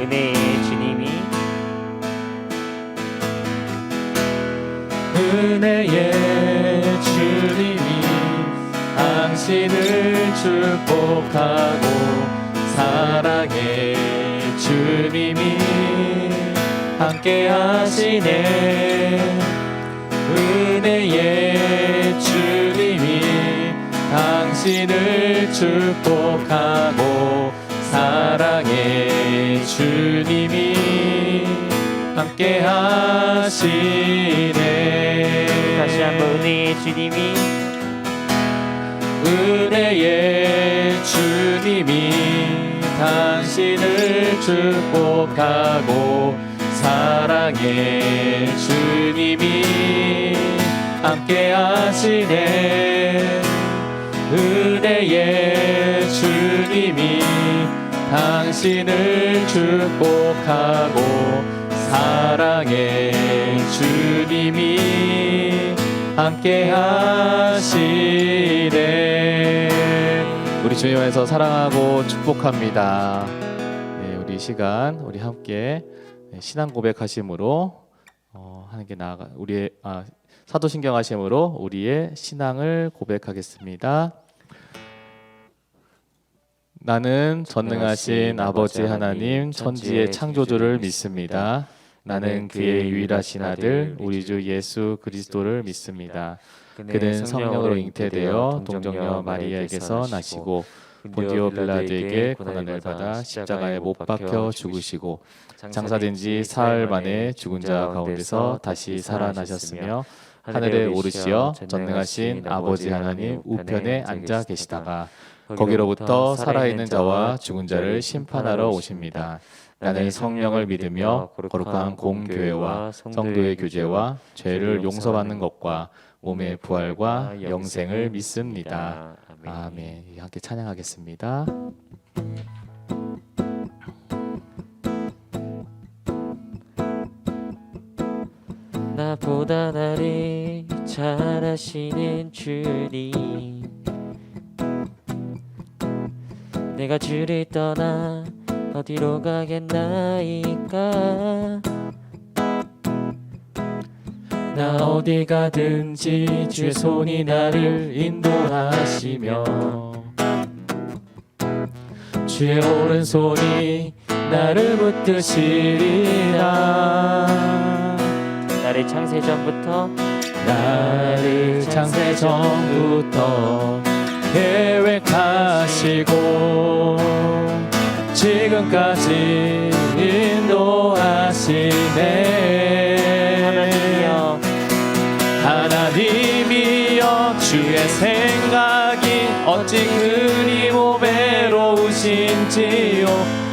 은혜의 주님이 은혜의 주님이 당신을 축복하고 사랑의 주님이 함께 하시네. 은혜의 주님이 당신을 축복하고 사랑의 주님이 함께 하시네. 다시 한번 은혜의 주님이 은혜의 주님이 당신을 축복하고 사랑의 주님이 함께 하시네. 은혜의 주님이 당신을 축복하고 사랑의 주님이 함께 하시네. 우리 주님 안에서 사랑하고 축복합니다. 네, 우리 이 시간 우리 함께 신앙 고백하심으로 하는 게 나아가 우리의 사도신경 하심으로 우리의 신앙을 고백하겠습니다. 나는 전능하신 아버지 하나님 천지의 창조주를 믿습니다. 나는 그의 유일하신 아들 우리 주 예수 그리스도를 믿습니다. 그는 성령으로 잉태되어 동정녀 마리아에게서 나시고 본디오 빌라도에게 고난을 받아 십자가에 못 박혀 죽으시고 장사된 지 사흘 만에 죽은 자 가운데서 다시 살아나셨으며 하늘에 오르시어 전능하신 아버지 하나님 우편에 앉아 계시다가 거기로부터 살아있는 자와 죽은 자를 심판하러 오십니다. 나는 성령을 믿으며 거룩한 공교회와 성도의 교제와 죄를 용서받는 것과 몸의 부활과 영생을 믿습니다. 아멘. 함께 찬양하겠습니다. 나보다 나를 잘 아시는 주님, 내가 주를 떠나 어디로 가겠나이까. 나 어디 가든지 주의 손이 나를 인도하시며 주의 오른손이 나를 붙드시리라. 나를 창세전부터 계획하시고 지금까지 인도하시네. 하나님이여 주의 생각이 어찌 그리 모배로우신지요.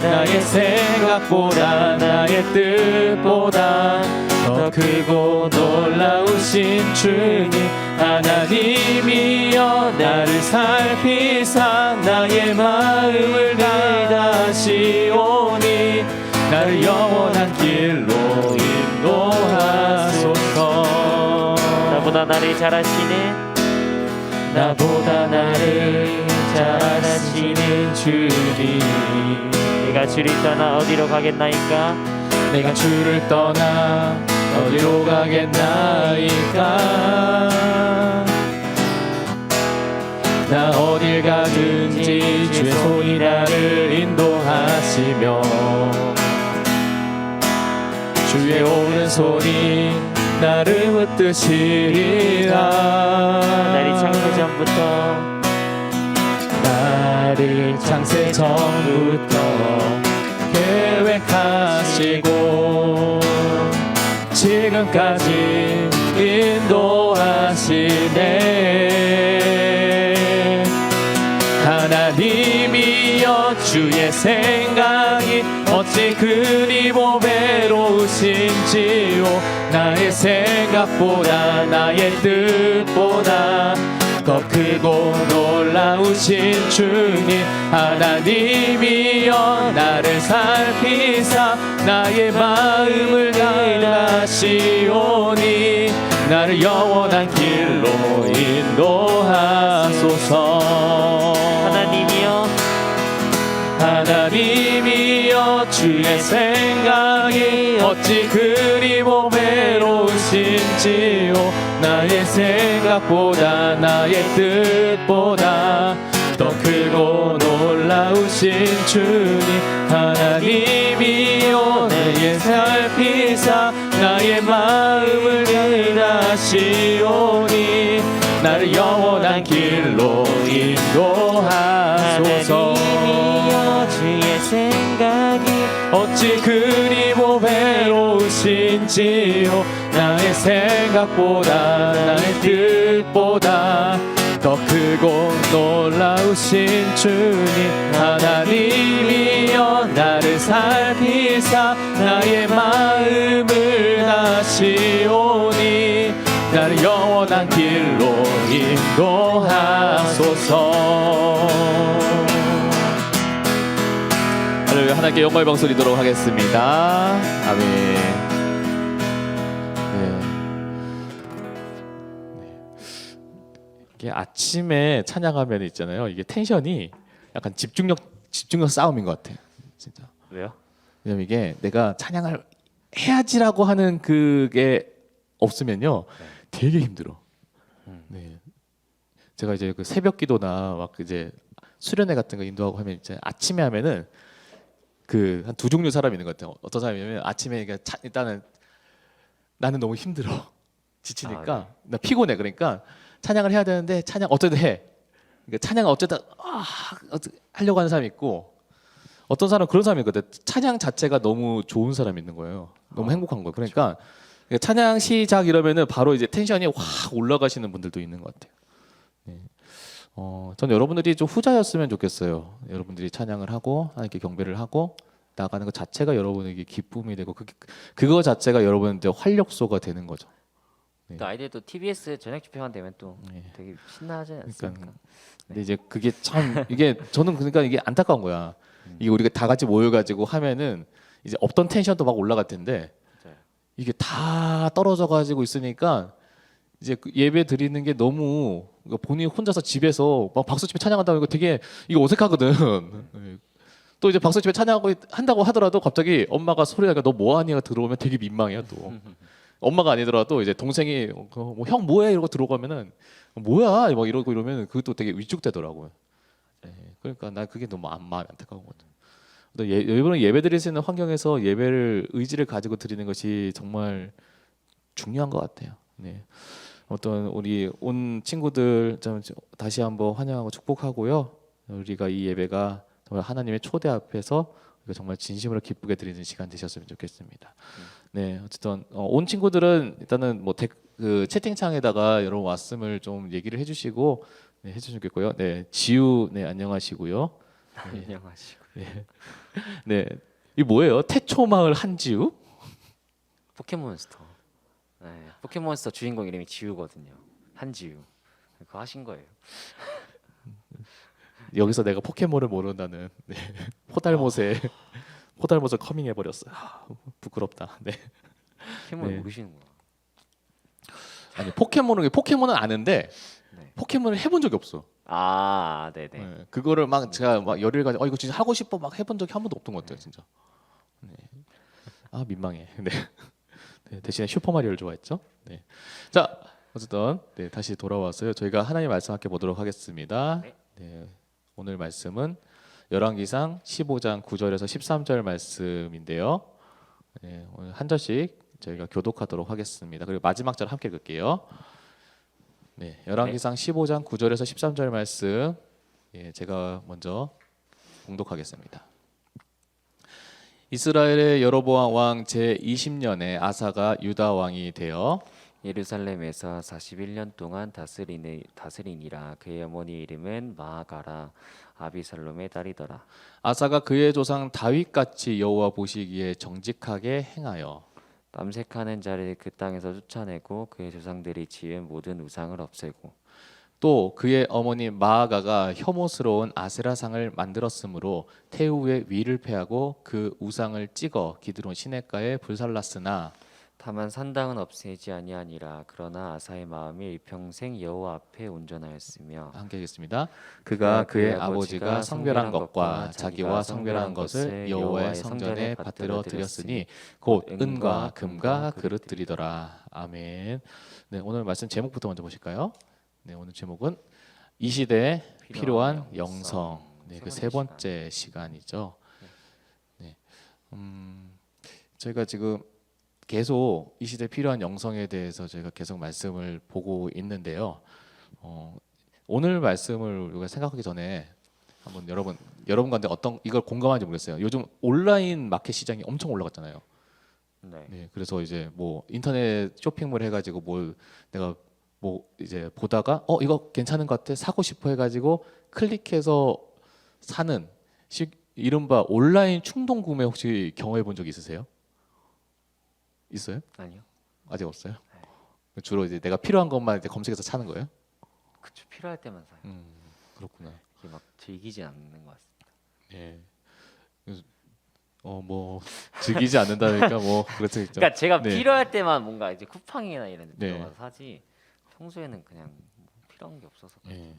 나의 생각보다 나의 뜻보다 더 크고 놀라우신 주님, 하나님이여 나를 살피사 나의 마음을 다시오니 나를 영원한 길로 인도하소서. 나보다 나를 잘 아시는 주님, 내가 주를 떠나 어디로 가겠나이까. 내가 주를 떠나 어디로 가겠나이까. 나 어딜 가든지 주의 손이 나를 인도하시며 주의 오른손이 나를 붙드시리라. 나를 창세전부터 계획하시고 지금까지 인도하시네. 하나님이여 주의 생각이 어찌 그리 보배로우신지요. 나의 생각보다 나의 뜻보다 더 크고 놀라우신 주님, 하나님이여 나를 살피사 나의 마음을 다시오니 나를 영원한 길로 인도하소서. 하나님이여 주의 생각이 어찌 그리 외로우신지요. 나의 생각보다 나의 뜻보다 더 크고 놀라우신 주님 하나님이여 내게 살피사 나의 마음을 인하시오니 나를 영원한 길로 인도하소서. 하나님이여 주의 생각이 어찌 그리 외로우신지요. 나의 생각보다 나의 뜻보다 더 크고 놀라우신 주님 하나님이여 나를 살피사 나의 마음을 다시오니 나를 영원한 길로 인도하소서. 할렐루야. 하나님께 영광의 방송 드리도록 하겠습니다. 아멘. 이게 아침에 찬양하면 있잖아요. 이게 텐션이 약간 집중력 싸움인 것 같아요. 진짜. 왜요? 왜냐면 이게 내가 찬양을 해야지라고 하는 그게 없으면요, 되게 힘들어. 네. 제가 이제 그 새벽기도나 막 이제 수련회 같은 거 인도하고 하면 이제 아침에 하면은 그 한 두 종류 사람이 있는 것 같아요. 어떤 사람이냐면 아침에 일단은 나는 너무 힘들어, 지치니까 나 피곤해. 그러니까 찬양을 해야 되는데 찬양 어쩌다 해. 그러니까 찬양을 어쩌다 하려고 하는 사람이 있고, 어떤 사람은 그런 사람이 있거든. 찬양 자체가 너무 좋은 사람이 있는 거예요. 너무 행복한 거예요. 그러니까 찬양 시작 이러면은 바로 이제 텐션이 확 올라가시는 분들도 있는 것 같아요. 네. 전 여러분들이 좀 후자였으면 좋겠어요. 여러분들이 찬양을 하고 하나님께 경배를 하고 나가는 것 자체가 여러분에게 기쁨이 되고 그거 자체가 여러분한테 활력소가 되는 거죠. 네. 또 아이들도 TBS 저녁 집회만 되면 또 되게 신나하지 않습니까? 그러니까, 근데 이제 그게 참 이게 저는 그러니까 이게 안타까운 거야. 이게 우리가 다 같이 모여가지고 하면은 이제 없던 텐션도 막 올라갈 텐데 맞아요. 이게 다 떨어져 가지고 있으니까 이제 그 예배 드리는 게 너무 본인이 혼자서 집에서 막 박수치며 찬양한다는 거 되게 이게 어색하거든. 또 이제 박수치며 찬양하고 한다고 하더라도 갑자기 엄마가 소리가 너 뭐하니가 들어오면 되게 민망해요 또. 엄마가 아니더라도 이제 동생이 형 뭐해 이러고 들어가면은 뭐야 막 이러고 이러면 그것도 되게 위축되더라고요. 네, 그러니까 나 그게 너무 마음이 안타까운 것 같아요. 여러분은 예배 드릴 수 있는 환경에서 예배를 의지를 가지고 드리는 것이 정말 중요한 것 같아요. 네. 어떤 우리 온 친구들 좀 다시 한번 환영하고 축복하고요. 우리가 이 예배가 정말 하나님의 초대 앞에서 정말 진심으로 기쁘게 드리는 시간 되셨으면 좋겠습니다. 네, 어쨌든 온 친구들은 일단은 뭐 그 채팅창에다가 여러분 왔음을 좀 얘기를 해주시고 네, 해주시면 좋겠고요. 네, 지우 네 안녕하시고요. 네. 안녕하시고. 네, 네, 이 뭐예요? 태초마을 한지우? 포켓몬스터. 네, 포켓몬스터 주인공 이름이 지우거든요. 한지우. 그거 하신 거예요. 여기서 내가 포켓몬을 모른다는 네. 포달못에 커밍해 버렸어요. 부끄럽다. 네. 포켓몬 네. 모르시는구나. 아니 포켓몬은 아는데 네. 포켓몬을 해본 적이 없어. 아, 네네. 네. 그거를 막 제가 막 열일 가지고 이거 진짜 하고 싶어 막 해본 적이 한 번도 없던 것 같아요, 진짜. 네. 아 민망해. 네. 네. 대신에 슈퍼 마리오를 좋아했죠. 네. 자 어쨌든 네, 다시 돌아왔어요. 저희가 하나님 말씀 함께 보도록 하겠습니다. 네. 네. 오늘 말씀은 열왕기상 15장 9절에서 13절 말씀인데요. 네, 오늘 한 절씩 저희가 교독하도록 하겠습니다. 그리고 마지막 절 함께 읽을게요. 네, 열왕기상 15장 9절에서 13절 말씀 제가 먼저 봉독하겠습니다. 이스라엘의 여로보암 왕 제20년에 아사가 유다 왕이 되어 예루살렘에서 41년 동안 다스리니라. 그의 어머니 이름은 마아가라. 아비살롬의 딸이더라. 아사가 그의 조상 다윗같이 여호와 보시기에 정직하게 행하여 밤새카는 자를 그 땅에서 쫓아내고 그의 조상들이 지은 모든 우상을 없애고 또 그의 어머니 마아가가 혐오스러운 아세라상을 만들었으므로 태우의 위를 패하고 그 우상을 찍어 기드론 시냇가에 불살랐으나 다만 산당은 없애지 아니하니라. 그러나 아사의 마음이 일평생 여호와 앞에 온전하였으며 함께 하겠습니다. 그가 그의 아버지가 성별한 것과 자기와 성별한 것을 여호와의 성전에 받들어 드렸으니 곧 은과 금과 그릇들이더라. 아멘. 네, 오늘 말씀 제목부터 먼저 보실까요? 네, 오늘 제목은 이 시대에 필요한 영성. 네, 그 세 번째 시간이죠. 네, 저희가 지금 계속 이 시대에 필요한 영성에 대해서 저희가 계속 말씀을 보고 있는데요. 오늘 말씀을 우리가 생각하기 전에 한번 여러분 가운데 어떤 이걸 공감하는지 모르겠어요. 요즘 온라인 마켓 시장이 엄청 올라갔잖아요. 네. 네, 그래서 이제 뭐 인터넷 쇼핑몰 해가지고 뭘 내가 뭐 이제 보다가 이거 괜찮은 것 같아 사고 싶어 해가지고 클릭해서 사는 이른바 온라인 충동 구매 혹시 경험해 본 적 있으세요? 있어요? 아니요. 아직 없어요? 주로 이제 내가 필요한 것만 이제 검색해서 사는 거예요? 그쵸. 필요할 때만 사요. 그렇구나. 이게 막 즐기지 않는 것 같습니다. 예. 그래서 뭐 즐기지 않는다니까 뭐 그렇죠. 그러니까 제가 네. 필요할 때만 뭔가 이제 쿠팡이나 이런 데 네. 들어가서 사지. 평소에는 그냥 뭐 필요한 게 없어서 예.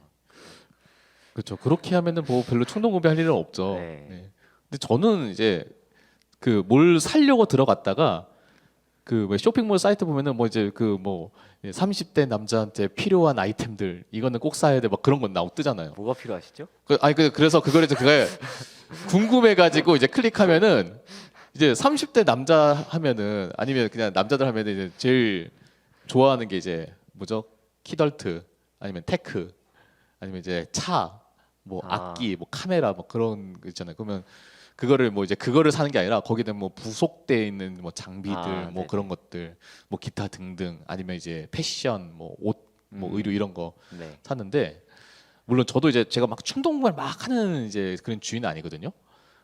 그렇죠. 그렇게 하면은 뭐 별로 충동 구매할 일은 없죠. 네. 네. 근데 저는 이제 그 뭘 살려고 들어갔다가 그 왜 쇼핑몰 사이트 보면은 뭐 이제 그 뭐 30대 남자한테 필요한 아이템들 이거는 꼭 사야 돼 막 그런 건 나오 뜨잖아요. 뭐가 필요하시죠? 그래서 그걸 이제 그게 궁금해가지고 이제 클릭하면은 이제 30대 남자 하면은 아니면 그냥 남자들 하면은 이제 제일 좋아하는 게 이제 뭐죠? 키덜트 아니면 테크 아니면 이제 차 뭐 아. 악기 뭐 카메라 뭐 그런 거 있잖아요. 그러면 그거를 뭐 이제 그거를 사는 게 아니라 거기에 뭐 부속돼 있는 뭐 장비들 뭐 네네. 그런 것들 뭐 기타 등등 아니면 이제 패션 뭐 옷 뭐 의류 이런 거 네. 샀는데 물론 저도 이제 제가 막 충동구매를 막 하는 이제 그런 주인은 아니거든요.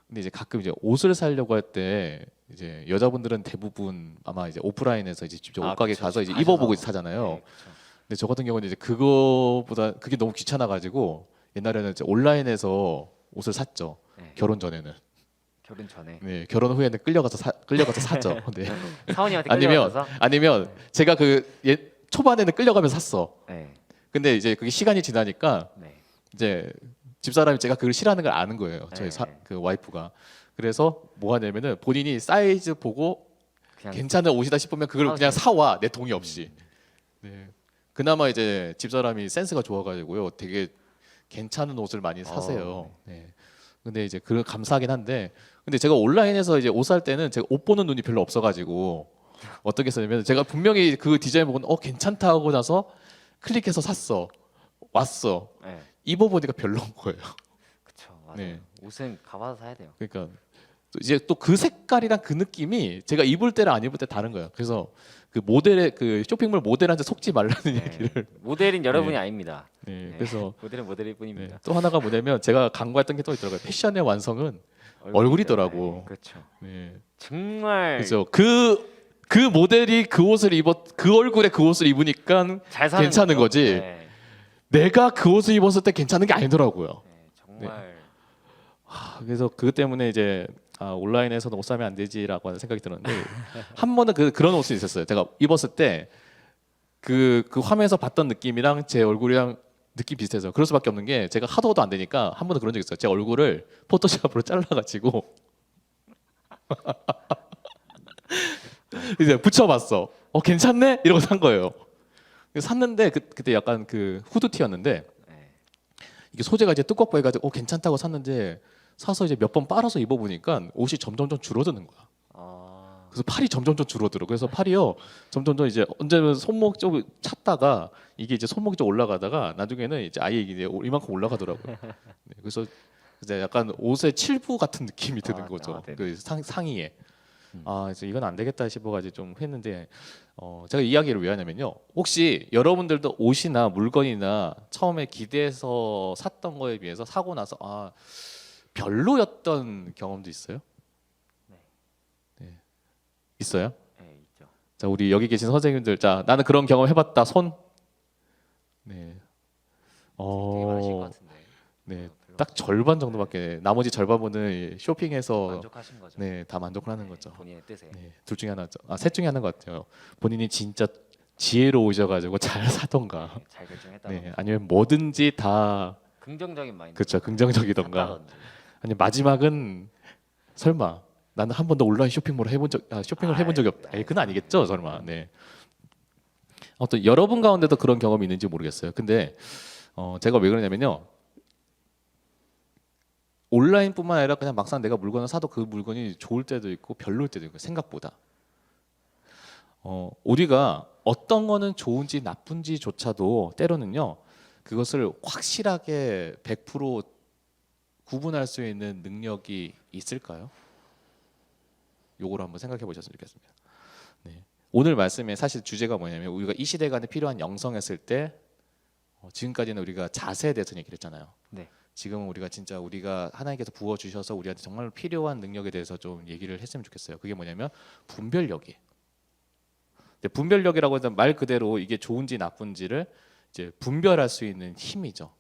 근데 이제 가끔 이제 옷을 사려고 할 때 이제 여자분들은 대부분 아마 이제 오프라인에서 이제 직접 옷가게 그쵸. 가서 이제 가셔서. 입어보고 사잖아요. 네, 그쵸. 근데 저 같은 경우는 이제 그거보다 그게 너무 귀찮아가지고 옛날에는 이제 온라인에서 옷을 샀죠. 네. 결혼 전에는. 결혼 전에 네, 결혼 후에는 끌려가서 사죠. 네. 사원님한테 아니면 끌려가서 제가 초반에는 끌려가면서 샀어. 네. 근데 이제 그게 시간이 지나니까 네. 이제 집사람이 제가 그걸 싫어하는 걸 아는 거예요. 저희 네. 그 와이프가. 그래서 뭐 하냐면은 본인이 사이즈 보고 그냥 괜찮은 옷이다 싶으면 그걸 그냥 사와 내 동의 없이. 네. 그나마 이제 집사람이 센스가 좋아가지고요. 되게 괜찮은 옷을 많이 사세요. 네. 근데 이제 그 감사하긴 한데, 근데 제가 온라인에서 이제 옷 살 때는 제가 옷 보는 눈이 별로 없어가지고 어떻게 했냐면 제가 분명히 그 디자인 보고 괜찮다 하고 나서 클릭해서 샀어. 왔어. 네. 입어보니까 별로인 거예요. 그쵸. 맞아요. 네. 옷은 가봐서 사야 돼요. 그러니까 이제 또 그 색깔이랑 그 느낌이 제가 입을 때랑 안 입을 때 다른 거예요. 그래서 그 모델의 그 쇼핑몰 모델한테 속지 말라는 네. 얘기를. 모델인 여러분이 네. 아닙니다. 네. 네. 그래서 모델은 모델일 뿐입니다. 또 하나가 뭐냐면 제가 간과했던 게 또 있더라고요. 패션의 완성은 얼굴이더라고. 네, 그렇죠. 네. 정말 그래서 그 모델이 그 옷을 그 얼굴에 그 옷을 입으니까 잘 사는 괜찮은 거죠? 거지. 네. 내가 그 옷을 입었을 때 괜찮은 게 아니더라고요. 네, 정말 그래서 그것 때문에 이제 온라인에서는 옷 사면 안 되지라고 하는 생각이 들었는데 한 번은 그런 옷이 있었어요. 제가 입었을 때 그 화면에서 봤던 느낌이랑 제 얼굴이랑 느낌 비슷해서 그럴 수밖에 없는 게 제가 하도 안 되니까 한 번은 그런 적 있어요. 제 얼굴을 포토샵으로 잘라가지고 이제 붙여봤어. 괜찮네? 이러고 산 거예요. 샀는데 그때 약간 그 후드티였는데 네. 이게 소재가 이제 두껍고 해가지고 괜찮다고 샀는데 사서 이제 몇 번 빨아서 입어보니까 옷이 점점점 줄어드는 거야. 그래서 팔이 점점점 줄어들어. 그래서 팔이요 점점점 이제 언제는 손목 쪽 찾다가 이게 이제 손목이 좀 올라가다가 나중에는 이제 아예 이게 이만큼 올라가더라고요. 네, 그래서 이제 약간 옷의 칠부 같은 느낌이 드는 거죠. 네네. 그 상의에. 그래서 이건 안 되겠다 싶어가지고 좀 했는데 제가 이 이야기를 왜 하냐면요. 혹시 여러분들도 옷이나 물건이나 처음에 기대해서 샀던 거에 비해서 사고 나서 별로였던 경험도 있어요? 네. 있어요? 네, 있죠. 자, 우리 여기 계신 선생님들, 자, 나는 그런 경험 해봤다. 손. 네. 되게 많으실 것 같은데. 네. 딱 절반 정도밖에 나머지 절반은 쇼핑해서 만족하신 거죠. 네, 다 만족을 하는 거죠. 본인의 뜻에. 네, 둘 중에 하나죠. 셋 중에 하나인 것 같아요. 본인이 진짜 지혜로우셔가지고 잘 사던가, 네, 잘 결정했다. 네, 아니면 뭐든지 다 긍정적인 마인드. 그렇죠, 긍정적이던가, 샀다든지. 아니 마지막은 설마 나는 한 번도 온라인 쇼핑몰을 쇼핑을 해본 적이 없다. 그건 아니겠죠, 설마. 네. 어떤 여러분 가운데도 그런 경험이 있는지 모르겠어요. 근데 제가 왜 그러냐면요. 온라인뿐만 아니라 그냥 막상 내가 물건을 사도 그 물건이 좋을 때도 있고 별로일 때도 있고 생각보다 우리가 어떤 거는 좋은지 나쁜지조차도 때로는요 그것을 확실하게 100% 구분할 수 있는 능력이 있을까요? 요거를 한번 생각해 보셨으면 좋겠습니다. 네. 오늘 말씀의 사실 주제가 뭐냐면 우리가 이 시대간에 필요한 영성했을 때 지금까지는 우리가 자세에 대해서 얘기를 했잖아요. 네. 지금은 우리가 진짜 우리가 하나님께서 부어 주셔서 우리한테 정말 필요한 능력에 대해서 좀 얘기를 했으면 좋겠어요. 그게 뭐냐면 분별력이. 분별력이라고 해서 말 그대로 이게 좋은지 나쁜지를 이제 분별할 수 있는 힘이죠.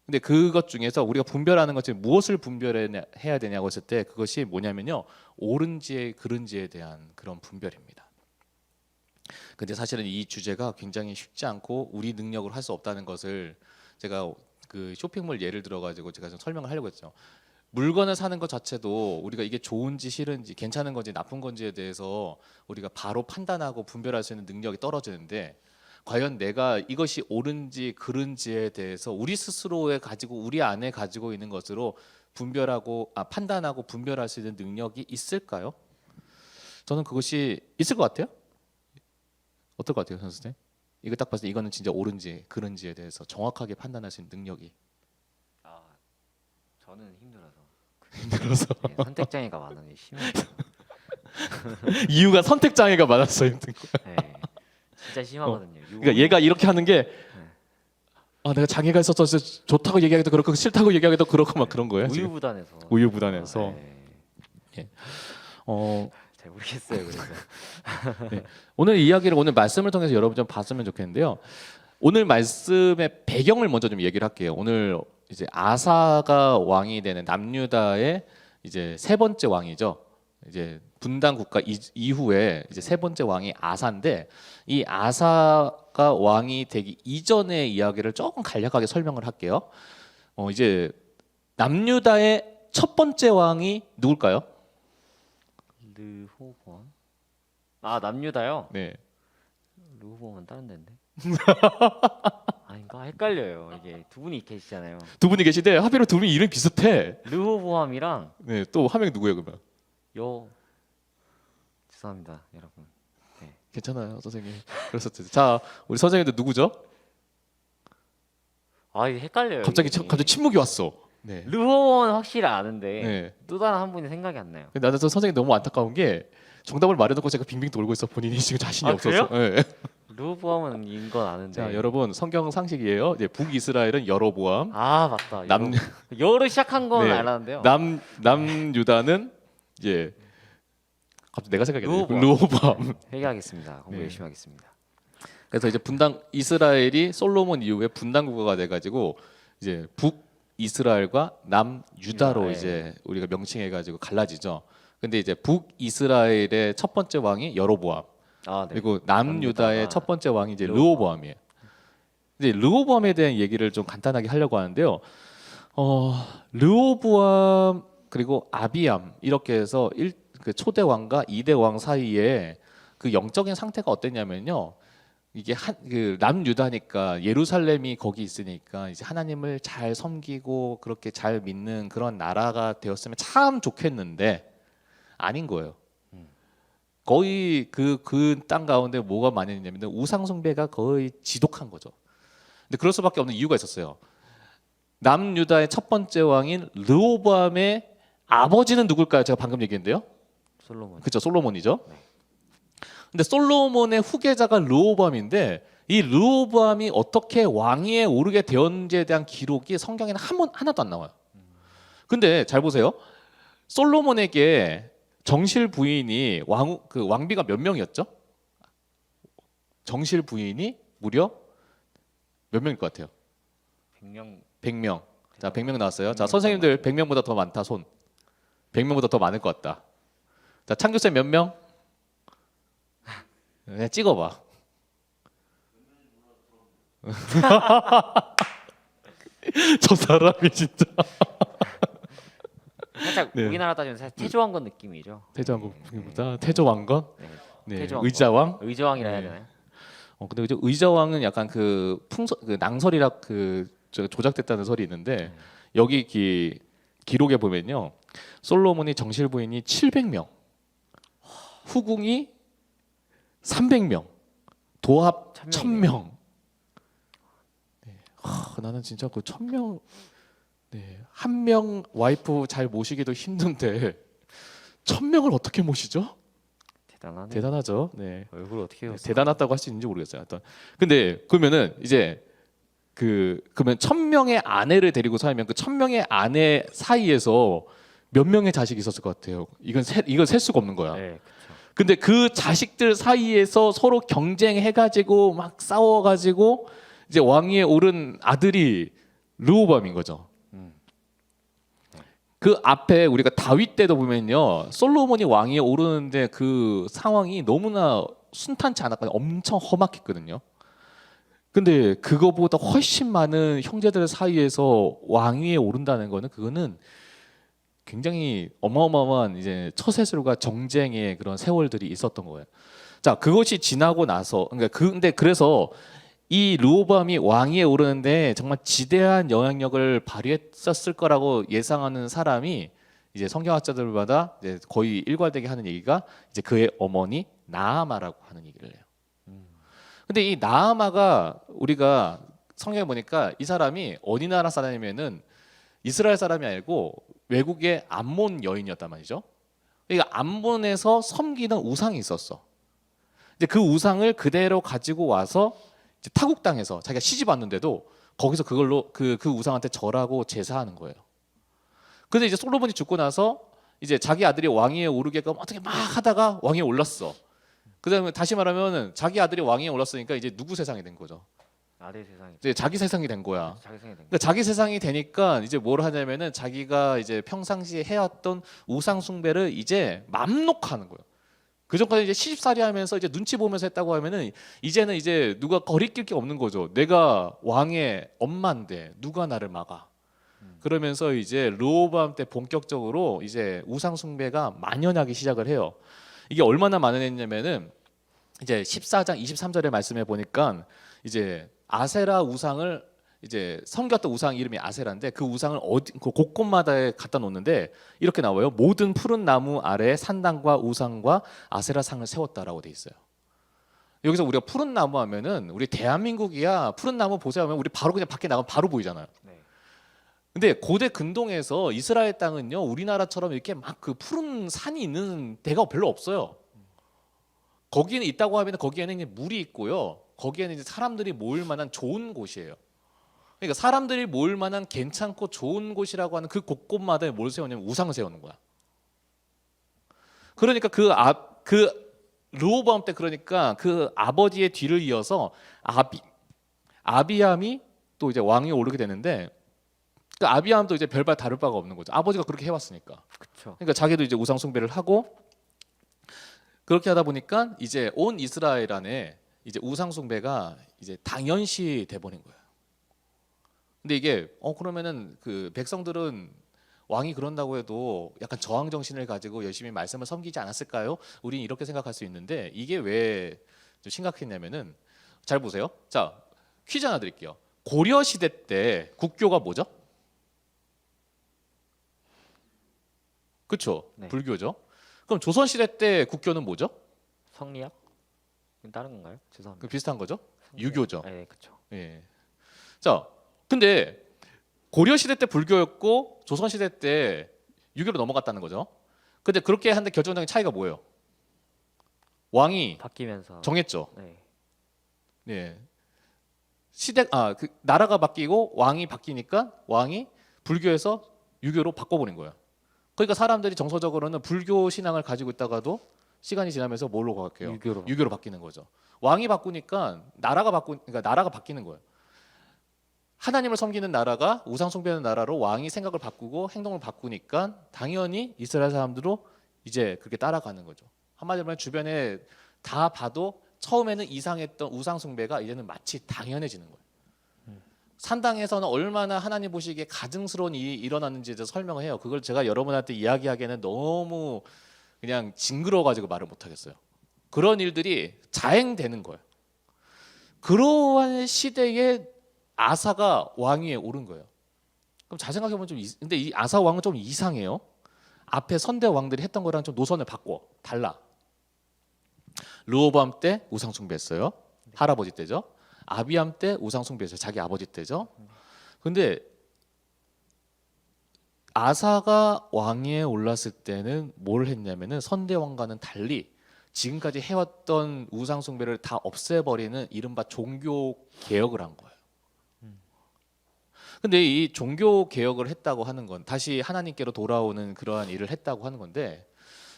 근데 그것 중에서 우리가 분별하는 것이 무엇을 분별해야 되냐고 했을 때 그것이 뭐냐면요. 옳은지 그른지에 대한 그런 분별입니다. 근데 사실은 이 주제가 굉장히 쉽지 않고 우리 능력으로 할 수 없다는 것을 제가 그 쇼핑몰 예를 들어 가지고 제가 좀 설명을 하려고 했죠. 물건을 사는 것 자체도 우리가 이게 좋은지 싫은지 괜찮은 건지 나쁜 건지에 대해서 우리가 바로 판단하고 분별할 수 있는 능력이 떨어지는데 과연 내가 이것이 옳은지 그른지에 대해서 우리 스스로에 가지고 우리 안에 가지고 있는 것으로 판단하고 분별할 수 있는 능력이 있을까요? 저는 그것이 있을 것 같아요. 어떨 것 같아요, 선생님? 이거 딱 봤을 때 이거는 진짜 옳은지 그른지에 대해서 정확하게 판단할 수 있는 능력이 저는 힘들어서. 힘들어서 네, 선택 장애가 많은 심해요. 이유가 선택 장애가 많아서 힘든 거야. 네, 진짜 심하거든요. 그러니까 얘가 이렇게 하는 게 내가 장애가 있어서 좋다고 얘기하기도 그렇고 싫다고 얘기하기도 그렇고 막 그런 거예요. 지금. 우유부단해서. 우유부단해서. 네. 어, 잘 모르겠어요. 그래서. 네. 오늘 이야기를 오늘 말씀을 통해서 여러분 좀 봤으면 좋겠는데요. 오늘 말씀의 배경을 먼저 좀 얘기를 할게요. 오늘 이제 아사가 왕이 되는 남유다의 이제 세 번째 왕이죠. 이제 분단 국가 이후에 이제 세 번째 왕이 아사인데 이 아사가 왕이 되기 이전의 이야기를 조금 간략하게 설명을 할게요. 이제 남유다의 첫 번째 왕이 누굴까요? 르호보암? 남유다요? 네. 르호보암은 다른 데인데. 아닌가? 헷갈려요. 이게 두 분이 계시잖아요. 두 분이 계시대. 하필이면 두 분이 이름이 비슷해. 르호보암이랑 네, 또 한 명이 누구예요, 그러면? 죄송합니다, 여러분. 괜찮아요, 선생님. 그래서 자, 우리 선생님도 누구죠? 이게 헷갈려요. 갑자기 이게. 갑자기 침묵이 왔어. 네. 르호보암은 확실히 아는데 네. 또 다른 한 분이 생각이 안 나요. 근데 나는 저 선생님 너무 안타까운 게 정답을 말해놓고 제가 빙빙 돌고 있어. 본인이 지금 자신이 없어서. 네. 르호보암은 인 건 아는데. 자, 여러분 성경 상식이에요. 이제 북이스라엘은 여로보암, 맞다. 남 여로 시작한 건 네. 알았는데요. 남유다는 이제 갑자기 내가 생각이 안 나요. 르호보암. 르호보암. 회개하겠습니다. 공부 네. 열심히 하겠습니다. 그래서 이제 이스라엘이 솔로몬 이후에 분단 국가가 돼가지고 이제 북이스라엘과 남유다로 네. 이제 우리가 명칭해가지고 갈라지죠. 근데 이제 북이스라엘의 첫 번째 왕이 여로보암, 네. 그리고 남유다의 남유다가 첫 번째 왕이 이제 르호보암. 르호보암이에요. 이제 르호보암에 대한 얘기를 좀 간단하게 하려고 하는데요. 르호보암 그리고 아비암 이렇게 해서 그 초대 왕과 2대 왕 사이에 그 영적인 상태가 어땠냐면요. 이게 그 남유다니까 예루살렘이 거기 있으니까 이제 하나님을 잘 섬기고 그렇게 잘 믿는 그런 나라가 되었으면 참 좋겠는데 아닌 거예요. 거의 그 땅 가운데 뭐가 많이 있냐면 우상 숭배가 거의 지독한 거죠. 근데 그럴 수밖에 없는 이유가 있었어요. 남유다의 첫 번째 왕인 르호보암의 아버지는 누굴까요? 제가 방금 얘기했는데요. 솔로몬. 그렇죠, 솔로몬이죠. 네. 근데 솔로몬의 후계자가 르호보암인데 이 르호보암이 어떻게 왕위에 오르게 되었는지에 대한 기록이 성경에는 하나도 안 나와요. 근데 잘 보세요. 솔로몬에게 정실 부인이 왕비가 몇 명이었죠? 정실 부인이 무려 몇 명일 것 같아요? 100명 100명. 자, 100명 나왔어요. 자, 선생님들 100명보다 더 많다 손. 100명보다 더 많을 것 같다. 자, 창규쌤 몇 명? 그냥 찍어봐. 저 사람이 진짜. 살짝 네. 우리나라 따지면 살짝 태조왕건 느낌이죠. 태조왕건보다 태조왕건? 네. 네, 태조왕건. 의자왕? 의저왕이라 해야 네. 되나요? 근데 이제 의자왕은 약간 그 낭설이라 조작됐다는 설이 있는데 네. 여기 기록에 보면요, 솔로몬이 정실 부인이 700명, 후궁이 300명, 도합 1000명. 네. 나는 진짜 그 1000명, 네, 한 명 와이프 잘 모시기도 힘든데 1000명을 어떻게 모시죠? 대단하네. 대단하죠. 네. 얼굴 어떻게 해요? 대단하다고 할 수 있는지 모르겠어요. 하여튼. 근데 그러면은 이제 그러면 1000명의 아내를 데리고 살면 그 1000명의 아내 사이에서 몇 명의 자식이 있었을 것 같아요. 이건 셀 수가 없는 거야. 네, 그렇죠. 근데 그 자식들 사이에서 서로 경쟁해가지고 막 싸워가지고 이제 왕위에 오른 아들이 르호보암인 거죠. 그 앞에 우리가 다윗 때도 보면요, 솔로몬이 왕위에 오르는데 그 상황이 너무나 순탄치 않았거든요. 엄청 험악했거든요. 근데 그거보다 훨씬 많은 형제들 사이에서 왕위에 오른다는 거는 그거는 굉장히 어마어마한 이제 처세술과 정쟁의 그런 세월들이 있었던 거예요. 자, 그것이 지나고 나서 근데 그래서 이 르호보암이 왕위에 오르는데 정말 지대한 영향력을 발휘했었을 거라고 예상하는 사람이 이제 성경학자들마다 이제 거의 일관되게 하는 얘기가 이제 그의 어머니 나아마라고 하는 얘기를 해요. 근데 이 나아마가 우리가 성경에 보니까 이 사람이 어디 나라 사람이면은 이스라엘 사람이 아니고 외국의 암몬 여인이었단 말이죠. 그러니까 암몬에서 섬기는 우상이 있었어. 이제 그 우상을 그대로 가지고 와서 이제 타국 땅에서 자기가 시집 왔는데도 거기서 그걸로 그 우상한테 절하고 제사하는 거예요. 근데 이제 솔로몬이 죽고 나서 이제 자기 아들이 왕위에 오르게끔 어떻게 막 하다가 왕위에 올랐어. 그다음에 다시 말하면 자기 아들이 왕위에 올랐으니까 이제 누구 세상이 된 거죠. 아들 세상이. 이제 자기 세상이 된 거야. 자기 세상이 된 거. 그러니까 자기 세상이 되니까 이제 뭘 하냐면은 자기가 이제 평상시에 해왔던 우상 숭배를 이제 맘 놓고 하는 거예요. 그 전까지 이제 시집살이 하면서 이제 눈치 보면서 했다고 하면은 이제는 이제 누가 거리낄 게 없는 거죠. 내가 왕의 엄마인데 누가 나를 막아. 그러면서 이제 르호보암 때 본격적으로 이제 우상 숭배가 만연하기 시작을 해요. 이게 얼마나 만연했냐면은 이제 14장 23절의 말씀에 보니까 이제 아세라 우상을 이제 섬겼던 우상 이름이 아세라인데 그 우상을 그 곳곳마다 갖다 놓는데 이렇게 나와요. 모든 푸른 나무 아래 산당과 우상과 아세라 상을 세웠다라고 돼 있어요. 여기서 우리가 푸른 나무 하면은 우리 대한민국이야 푸른 나무 보세요 하면 우리 바로 그냥 밖에 나가면 바로 보이잖아요. 네. 근데 고대 근동에서 이스라엘 땅은요 우리나라처럼 이렇게 막 그 푸른 산이 있는 데가 별로 없어요. 거기는 있다고 하면 거기에는 이제 물이 있고요. 거기에는 이제 사람들이 모일 만한 좋은 곳이에요. 그러니까 사람들이 모일 만한 괜찮고 좋은 곳이라고 하는 그 곳곳마다 뭘 세우냐면 우상을 세우는 거야. 그러니까 그 르호보암 때 그러니까 그 아버지의 뒤를 이어서 아비암이 또 이제 왕위에 오르게 되는데 그 아비암도 이제 별반 다를 바가 없는 거죠. 아버지가 그렇게 해왔으니까. 그렇죠. 그러니까 자기도 이제 우상 숭배를 하고 그렇게 하다 보니까 이제 온 이스라엘 안에 이제 우상 숭배가 이제 당연시 돼 버린 거예요. 근데 이게 그러면은 그 백성들은 왕이 그런다고 해도 약간 저항 정신을 가지고 열심히 말씀을 섬기지 않았을까요? 우린 이렇게 생각할 수 있는데 이게 왜 좀 심각했냐면은 잘 보세요. 자, 퀴즈 하나 드릴게요. 고려 시대 때 국교가 뭐죠? 그렇죠. 네. 불교죠. 그럼 조선 시대 때 국교는 뭐죠? 성리학? 이건 다른 건가요? 죄송합니다. 그 비슷한 거죠? 성리학. 유교죠. 네, 그렇죠. 예. 자, 근데 고려 시대 때 불교였고 조선 시대 때 유교로 넘어갔다는 거죠. 근데 그렇게 하는데 결정적인 차이가 뭐예요? 왕이 바뀌면서. 정했죠. 네. 네. 그 나라가 바뀌고 왕이 바뀌니까 왕이 불교에서 유교로 바꿔버린 거예요. 그러니까 사람들이 정서적으로는 불교 신앙을 가지고 있다가도 시간이 지나면서 뭘로 바뀌어요? 유교로. 유교로 바뀌는 거죠. 왕이 바꾸니까 나라가 바뀌는 거예요. 하나님을 섬기는 나라가 우상 숭배하는 나라로 왕이 생각을 바꾸고 행동을 바꾸니까 당연히 이스라엘 사람들도 이제 그렇게 따라가는 거죠. 한마디로 말하면 주변에 다 봐도 처음에는 이상했던 우상 숭배가 이제는 마치 당연해지는 거예요. 산당에서는 얼마나 하나님 보시기에 가증스러운 일이 일어났는지에 대해서 설명을 해요. 그걸 제가 여러분한테 이야기하기에는 너무 그냥 징그러워가지고 말을 못하겠어요. 그런 일들이 자행되는 거예요. 그러한 시대에 아사가 왕위에 오른 거예요. 그럼 잘 생각해보면 근데 이 아사 왕은 좀 이상해요. 앞에 선대 왕들이 했던 거랑 좀 노선을 바꿔 달라. 르호보암 때 우상 숭배했어요. 할아버지 때죠. 아비암 때 우상 숭배했어요. 자기 아버지 때죠. 근데 아사가 왕위에 올랐을 때는 뭘 했냐면은 선대 왕과는 달리 지금까지 해왔던 우상 숭배를 다 없애버리는 이른바 종교 개혁을 한 거예요. 근데 이 종교 개혁을 했다고 하는 건 다시 하나님께로 돌아오는 그러한 일을 했다고 하는 건데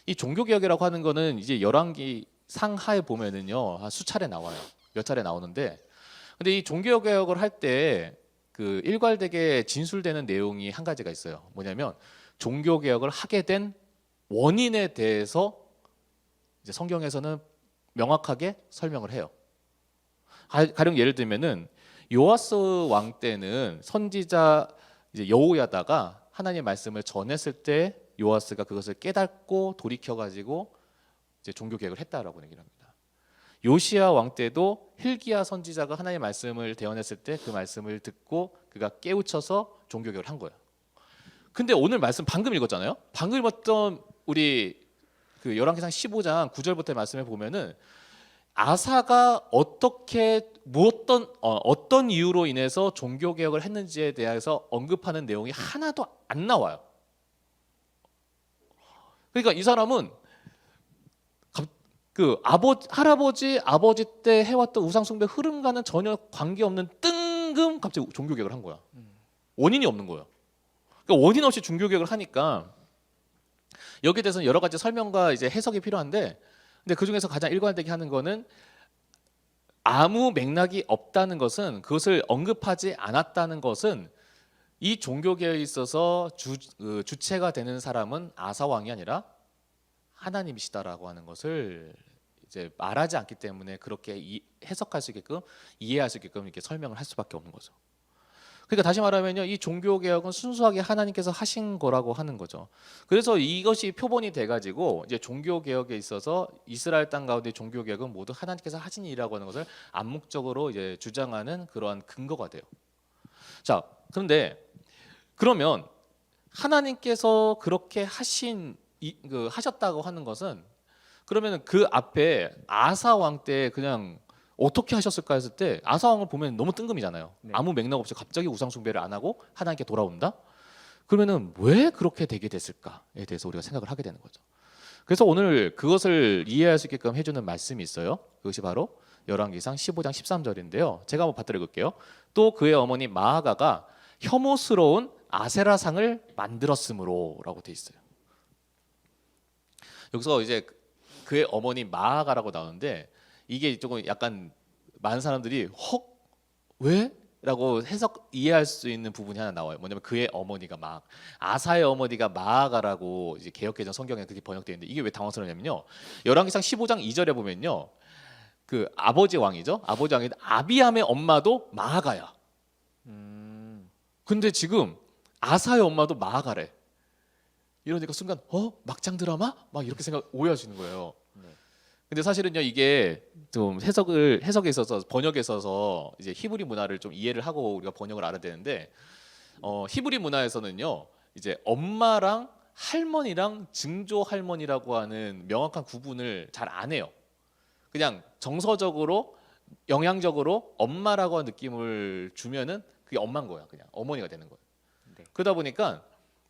이 종교 개혁이라고 하는 거는 이제 열왕기 상하에 보면은요 한 수차례 나와요. 몇 차례 나오는데 근데 이 종교 개혁을 할 때 그 일괄되게 진술되는 내용이 한 가지가 있어요. 뭐냐면 종교 개혁을 하게 된 원인에 대해서 이제 성경에서는 명확하게 설명을 해요. 가령 예를 들면은 요아스 왕 때는 선지자 이제 여호야다가 하나님의 말씀을 전했을 때 요아스가 그것을 깨닫고 돌이켜 가지고 이제 종교 개혁을 했다라고 얘기를 합니다. 요시야 왕 때도 hil기야 선지자가 하나님의 말씀을 대언했을 때 그 말씀을 듣고 그가 깨우쳐서 종교 개혁을 한 거예요. 근데 오늘 말씀 방금 읽었잖아요. 방금 읽었던 우리 그 열왕기상 15장 9절부터의 말씀에 보면은 아사가 어떻게 어떤 이유로 인해서 종교 개혁을 했는지에 대해서 언급하는 내용이 하나도 안 나와요. 그러니까 이 사람은 그 할아버지 아버지 때 해왔던 우상 숭배 흐름과는 전혀 관계없는 뜬금 갑자기 종교 개혁을 한 거야. 원인이 없는 거예요. 그러니까 원인 없이 종교 개혁을 하니까 여기에 대해서는 여러 가지 설명과 이제 해석이 필요한데, 근데 그 중에서 가장 일관되게 하는 거는 아무 맥락이 없다는 것은 그것을 언급하지 않았다는 것은 이 종교 개혁에 있어서 주체가 되는 사람은 아사 왕이 아니라 하나님이시다라고 하는 것을 이제 말하지 않기 때문에 그렇게 해석할 수 있게끔 이해할 수 있게끔 이렇게 설명을 할 수밖에 없는 거죠. 그러니까 다시 말하면요, 이 종교 개혁은 순수하게 하나님께서 하신 거라고 하는 거죠. 그래서 이것이 표본이 돼가지고 이제 종교 개혁에 있어서 이스라엘 땅 가운데 종교 개혁은 모두 하나님께서 하신 일이라고 하는 것을 암묵적으로 이제 주장하는 그러한 근거가 돼요. 자, 그런데 그러면 하나님께서 그렇게 하셨다고 하는 것은 그러면 그 앞에 아사 왕 때 그냥 어떻게 하셨을까 했을 때 아사 왕을 보면 너무 뜬금이잖아요. 네. 아무 맥락 없이 갑자기 우상 숭배를 안 하고 하나님께 돌아온다. 그러면은 왜 그렇게 되게 됐을까에 대해서 우리가 생각을 하게 되는 거죠. 그래서 오늘 그것을 이해할 수 있게끔 해주는 말씀이 있어요. 그것이 바로 열왕기상 15장 13절인데요. 제가 한번 받들어 볼게요. 또 그의 어머니 마아가가 혐오스러운 아세라상을 만들었으므로라고 돼 있어요. 여기서 이제 그의 어머니 마아가라고 나오는데 이게 조금 약간 많은 사람들이 왜? 라고 이해할 수 있는 부분이 하나 나와요. 뭐냐면 그의 어머니가 아사의 어머니가 마아가라고 이제 개역개정 성경에 그렇게 번역되어 있는데 이게 왜 당황스러우냐면요. 열왕기상 15장 2절에 보면요. 그 아버지 왕이죠. 아버지 왕이 아비암의 엄마도 마아가야. 근데 지금 아사의 엄마도 마아가래. 이러니까 순간 막장 드라마? 막 이렇게 오해하시는 거예요. 근데 사실은요 이게 좀 해석에 있어서 번역에 있어서 이제 히브리 문화를 좀 이해를 하고 우리가 번역을 알아야 되는데 히브리 문화에서는요 이제 엄마랑 할머니랑 증조 할머니라고 하는 명확한 구분을 잘 안 해요. 그냥 정서적으로 영양적으로 엄마라고 하는 느낌을 주면은 그게 엄마인 거야. 그냥 어머니가 되는 거예요. 네. 그러다 보니까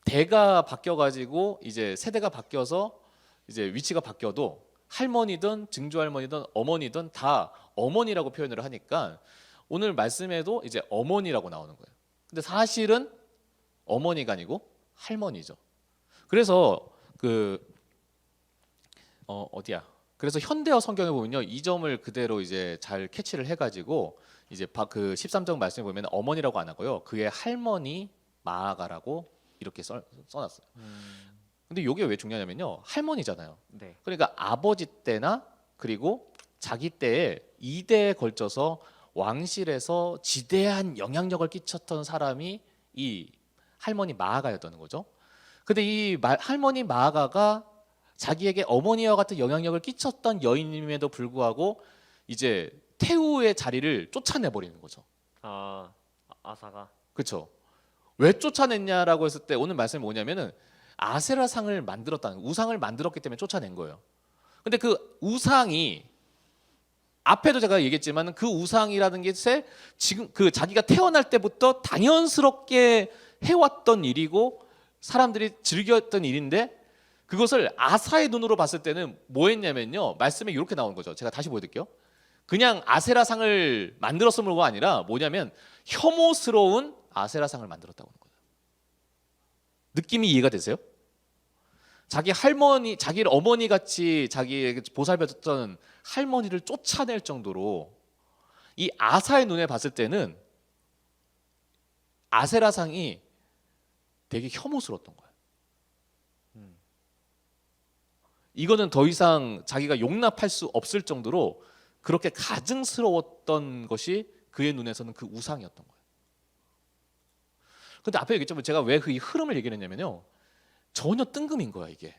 대가 바뀌어가지고 이제 세대가 바뀌어서 이제 위치가 바뀌어도 할머니든 증조할머니든 어머니든 다 어머니라고 표현을 하니까 오늘 말씀에도 이제 어머니라고 나오는 거예요. 근데 사실은 어머니가 아니고 할머니죠. 그래서 그래서 현대어 성경에 보면요 이 점을 그대로 이제 잘 캐치를 해가지고 이제 그 13장 말씀에 보면 어머니라고 안 하고요. 그의 할머니 마아가라고 이렇게 써놨어요. 근데 이게 왜 중요하냐면요. 할머니잖아요. 네. 그러니까 아버지 때나 그리고 자기 때에 2대에 걸쳐서 왕실에서 지대한 영향력을 끼쳤던 사람이 이 할머니 마아가였다는 거죠. 근데 이 할머니 마아가가 자기에게 어머니와 같은 영향력을 끼쳤던 여인임에도 불구하고 이제 태후의 자리를 쫓아내 버리는 거죠. 아 아사가. 그렇죠. 왜 쫓아냈냐라고 했을 때 오늘 말씀이 뭐냐면은 아세라상을 만들었다는 우상을 만들었기 때문에 쫓아낸 거예요. 근데 그 우상이 앞에도 제가 얘기했지만 그 우상이라는 게 지금 그 자기가 태어날 때부터 당연스럽게 해왔던 일이고 사람들이 즐겼던 일인데 그것을 아사의 눈으로 봤을 때는 뭐 했냐면요. 말씀에 이렇게 나오는 거죠. 제가 다시 보여드릴게요. 그냥 아세라상을 만들었음으로가 아니라 뭐냐면 혐오스러운 아세라상을 만들었다고 하는 거예요. 느낌이 이해가 되세요? 자기 할머니, 자기 어머니 같이 자기에게 보살펴줬던 할머니를 쫓아낼 정도로 이 아사의 눈에 봤을 때는 아세라상이 되게 혐오스러웠던 거예요. 이거는 더 이상 자기가 용납할 수 없을 정도로 그렇게 가증스러웠던 것이 그의 눈에서는 그 우상이었던 거예요. 근데 앞에 얘기했지만 제가 왜 그 흐름을 얘기했냐면요. 전혀 뜬금인 거야 이게.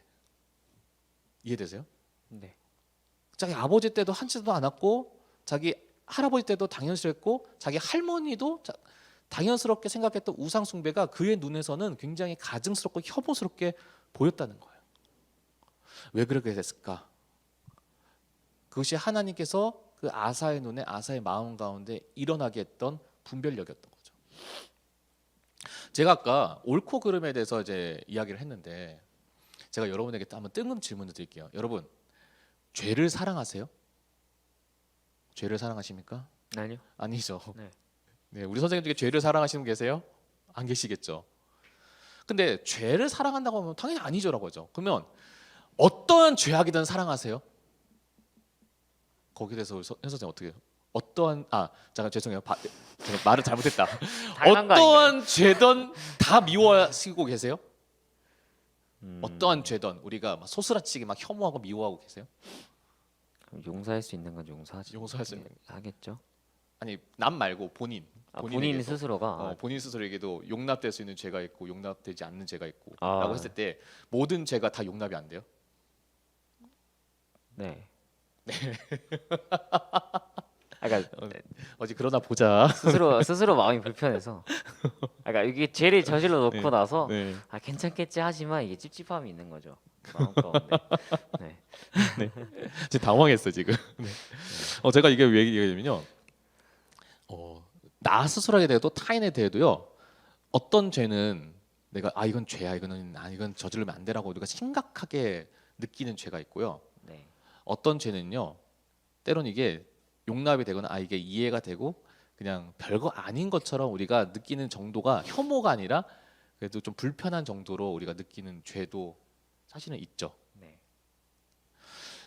이해되세요? 네. 자기 아버지 때도 한치도 않았고 자기 할아버지 때도 당연스럽고 자기 할머니도 당연스럽게 생각했던 우상 숭배가 그의 눈에서는 굉장히 가증스럽고 혐오스럽게 보였다는 거예요. 왜 그렇게 됐을까? 그것이 하나님께서 그 아사의 눈에 아사의 마음 가운데 일어나게 했던 분별력이었던 거죠. 제가 아까 옳고 그름에 대해서 이제 이야기를 했는데 제가 여러분에게 또 한번 뜬금 질문을 드릴게요. 여러분 죄를 사랑하세요? 죄를 사랑하십니까? 아니요. 아니죠. 네. 네, 우리 선생님 중에 죄를 사랑하시는 분 계세요? 안 계시겠죠. 근데 죄를 사랑한다고 하면 당연히 아니죠라고 하죠. 그러면 어떠한 죄악이든 사랑하세요? 거기에 대해서 현 선생님 어떻게 해요? 어떠한 잠깐 죄송해요. 제가 말을 잘못했다. 당연한 거 어떠한 죄든 다 미워하시고 계세요? 어떠한 죄든 우리가 막 소스라치게 막 혐오하고 미워하고 계세요? 용서할 수 있는 건 용서하지. 용서할 수 있는 하겠죠. 아니 남 말고 본인 본인 스스로가 본인 스스로에게도 용납될 수 있는 죄가 있고 용납되지 않는 죄가 있고 아. 라고 했을 때 모든 죄가 다 용납이 안 돼요? 네. 그러니까 어디 그러나 보자. 스스로 마음이 불편해서. 그러니까 이게 죄를 저질러 놓고 네. 나서 네. 괜찮겠지 하지만 이게 찝찝함이 있는 거죠. 마음 가운데. 네. 지금 당황했어 지금. 네. 제가 이게 왜 얘기하냐면요. 나 스스로에 대해도 타인에 대해도요. 어떤 죄는 내가 이건 죄야 이건 저지르면 안 되라고 우리가 심각하게 느끼는 죄가 있고요. 네. 어떤 죄는요. 때론 이게 용납이 되거나 이게 이해가 되고 그냥 별거 아닌 것처럼 우리가 느끼는 정도가 혐오가 아니라 그래도 좀 불편한 정도로 우리가 느끼는 죄도 사실은 있죠. 네.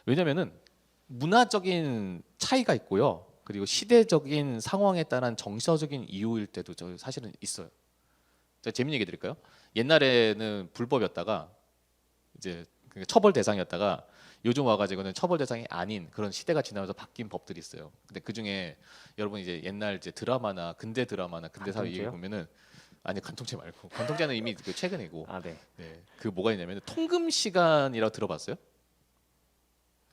왜냐면은 문화적인 차이가 있고요. 그리고 시대적인 상황에 따른 정서적인 이유일 때도 저 사실은 있어요. 제가 재밌는 얘기 드릴까요? 옛날에는 불법이었다가 이제 처벌 대상이었다가 요즘 와가지고는 처벌 대상이 아닌 그런 시대가 지나면서 바뀐 법들이 있어요. 근데 그 중에 여러분 이제 옛날 이제 드라마나 근대 사회 얘기 보면은 아니 간통죄 말고 간통죄는 이미 그 최근이고 네. 네, 그 뭐가 있냐면 통금 시간이라고 들어봤어요?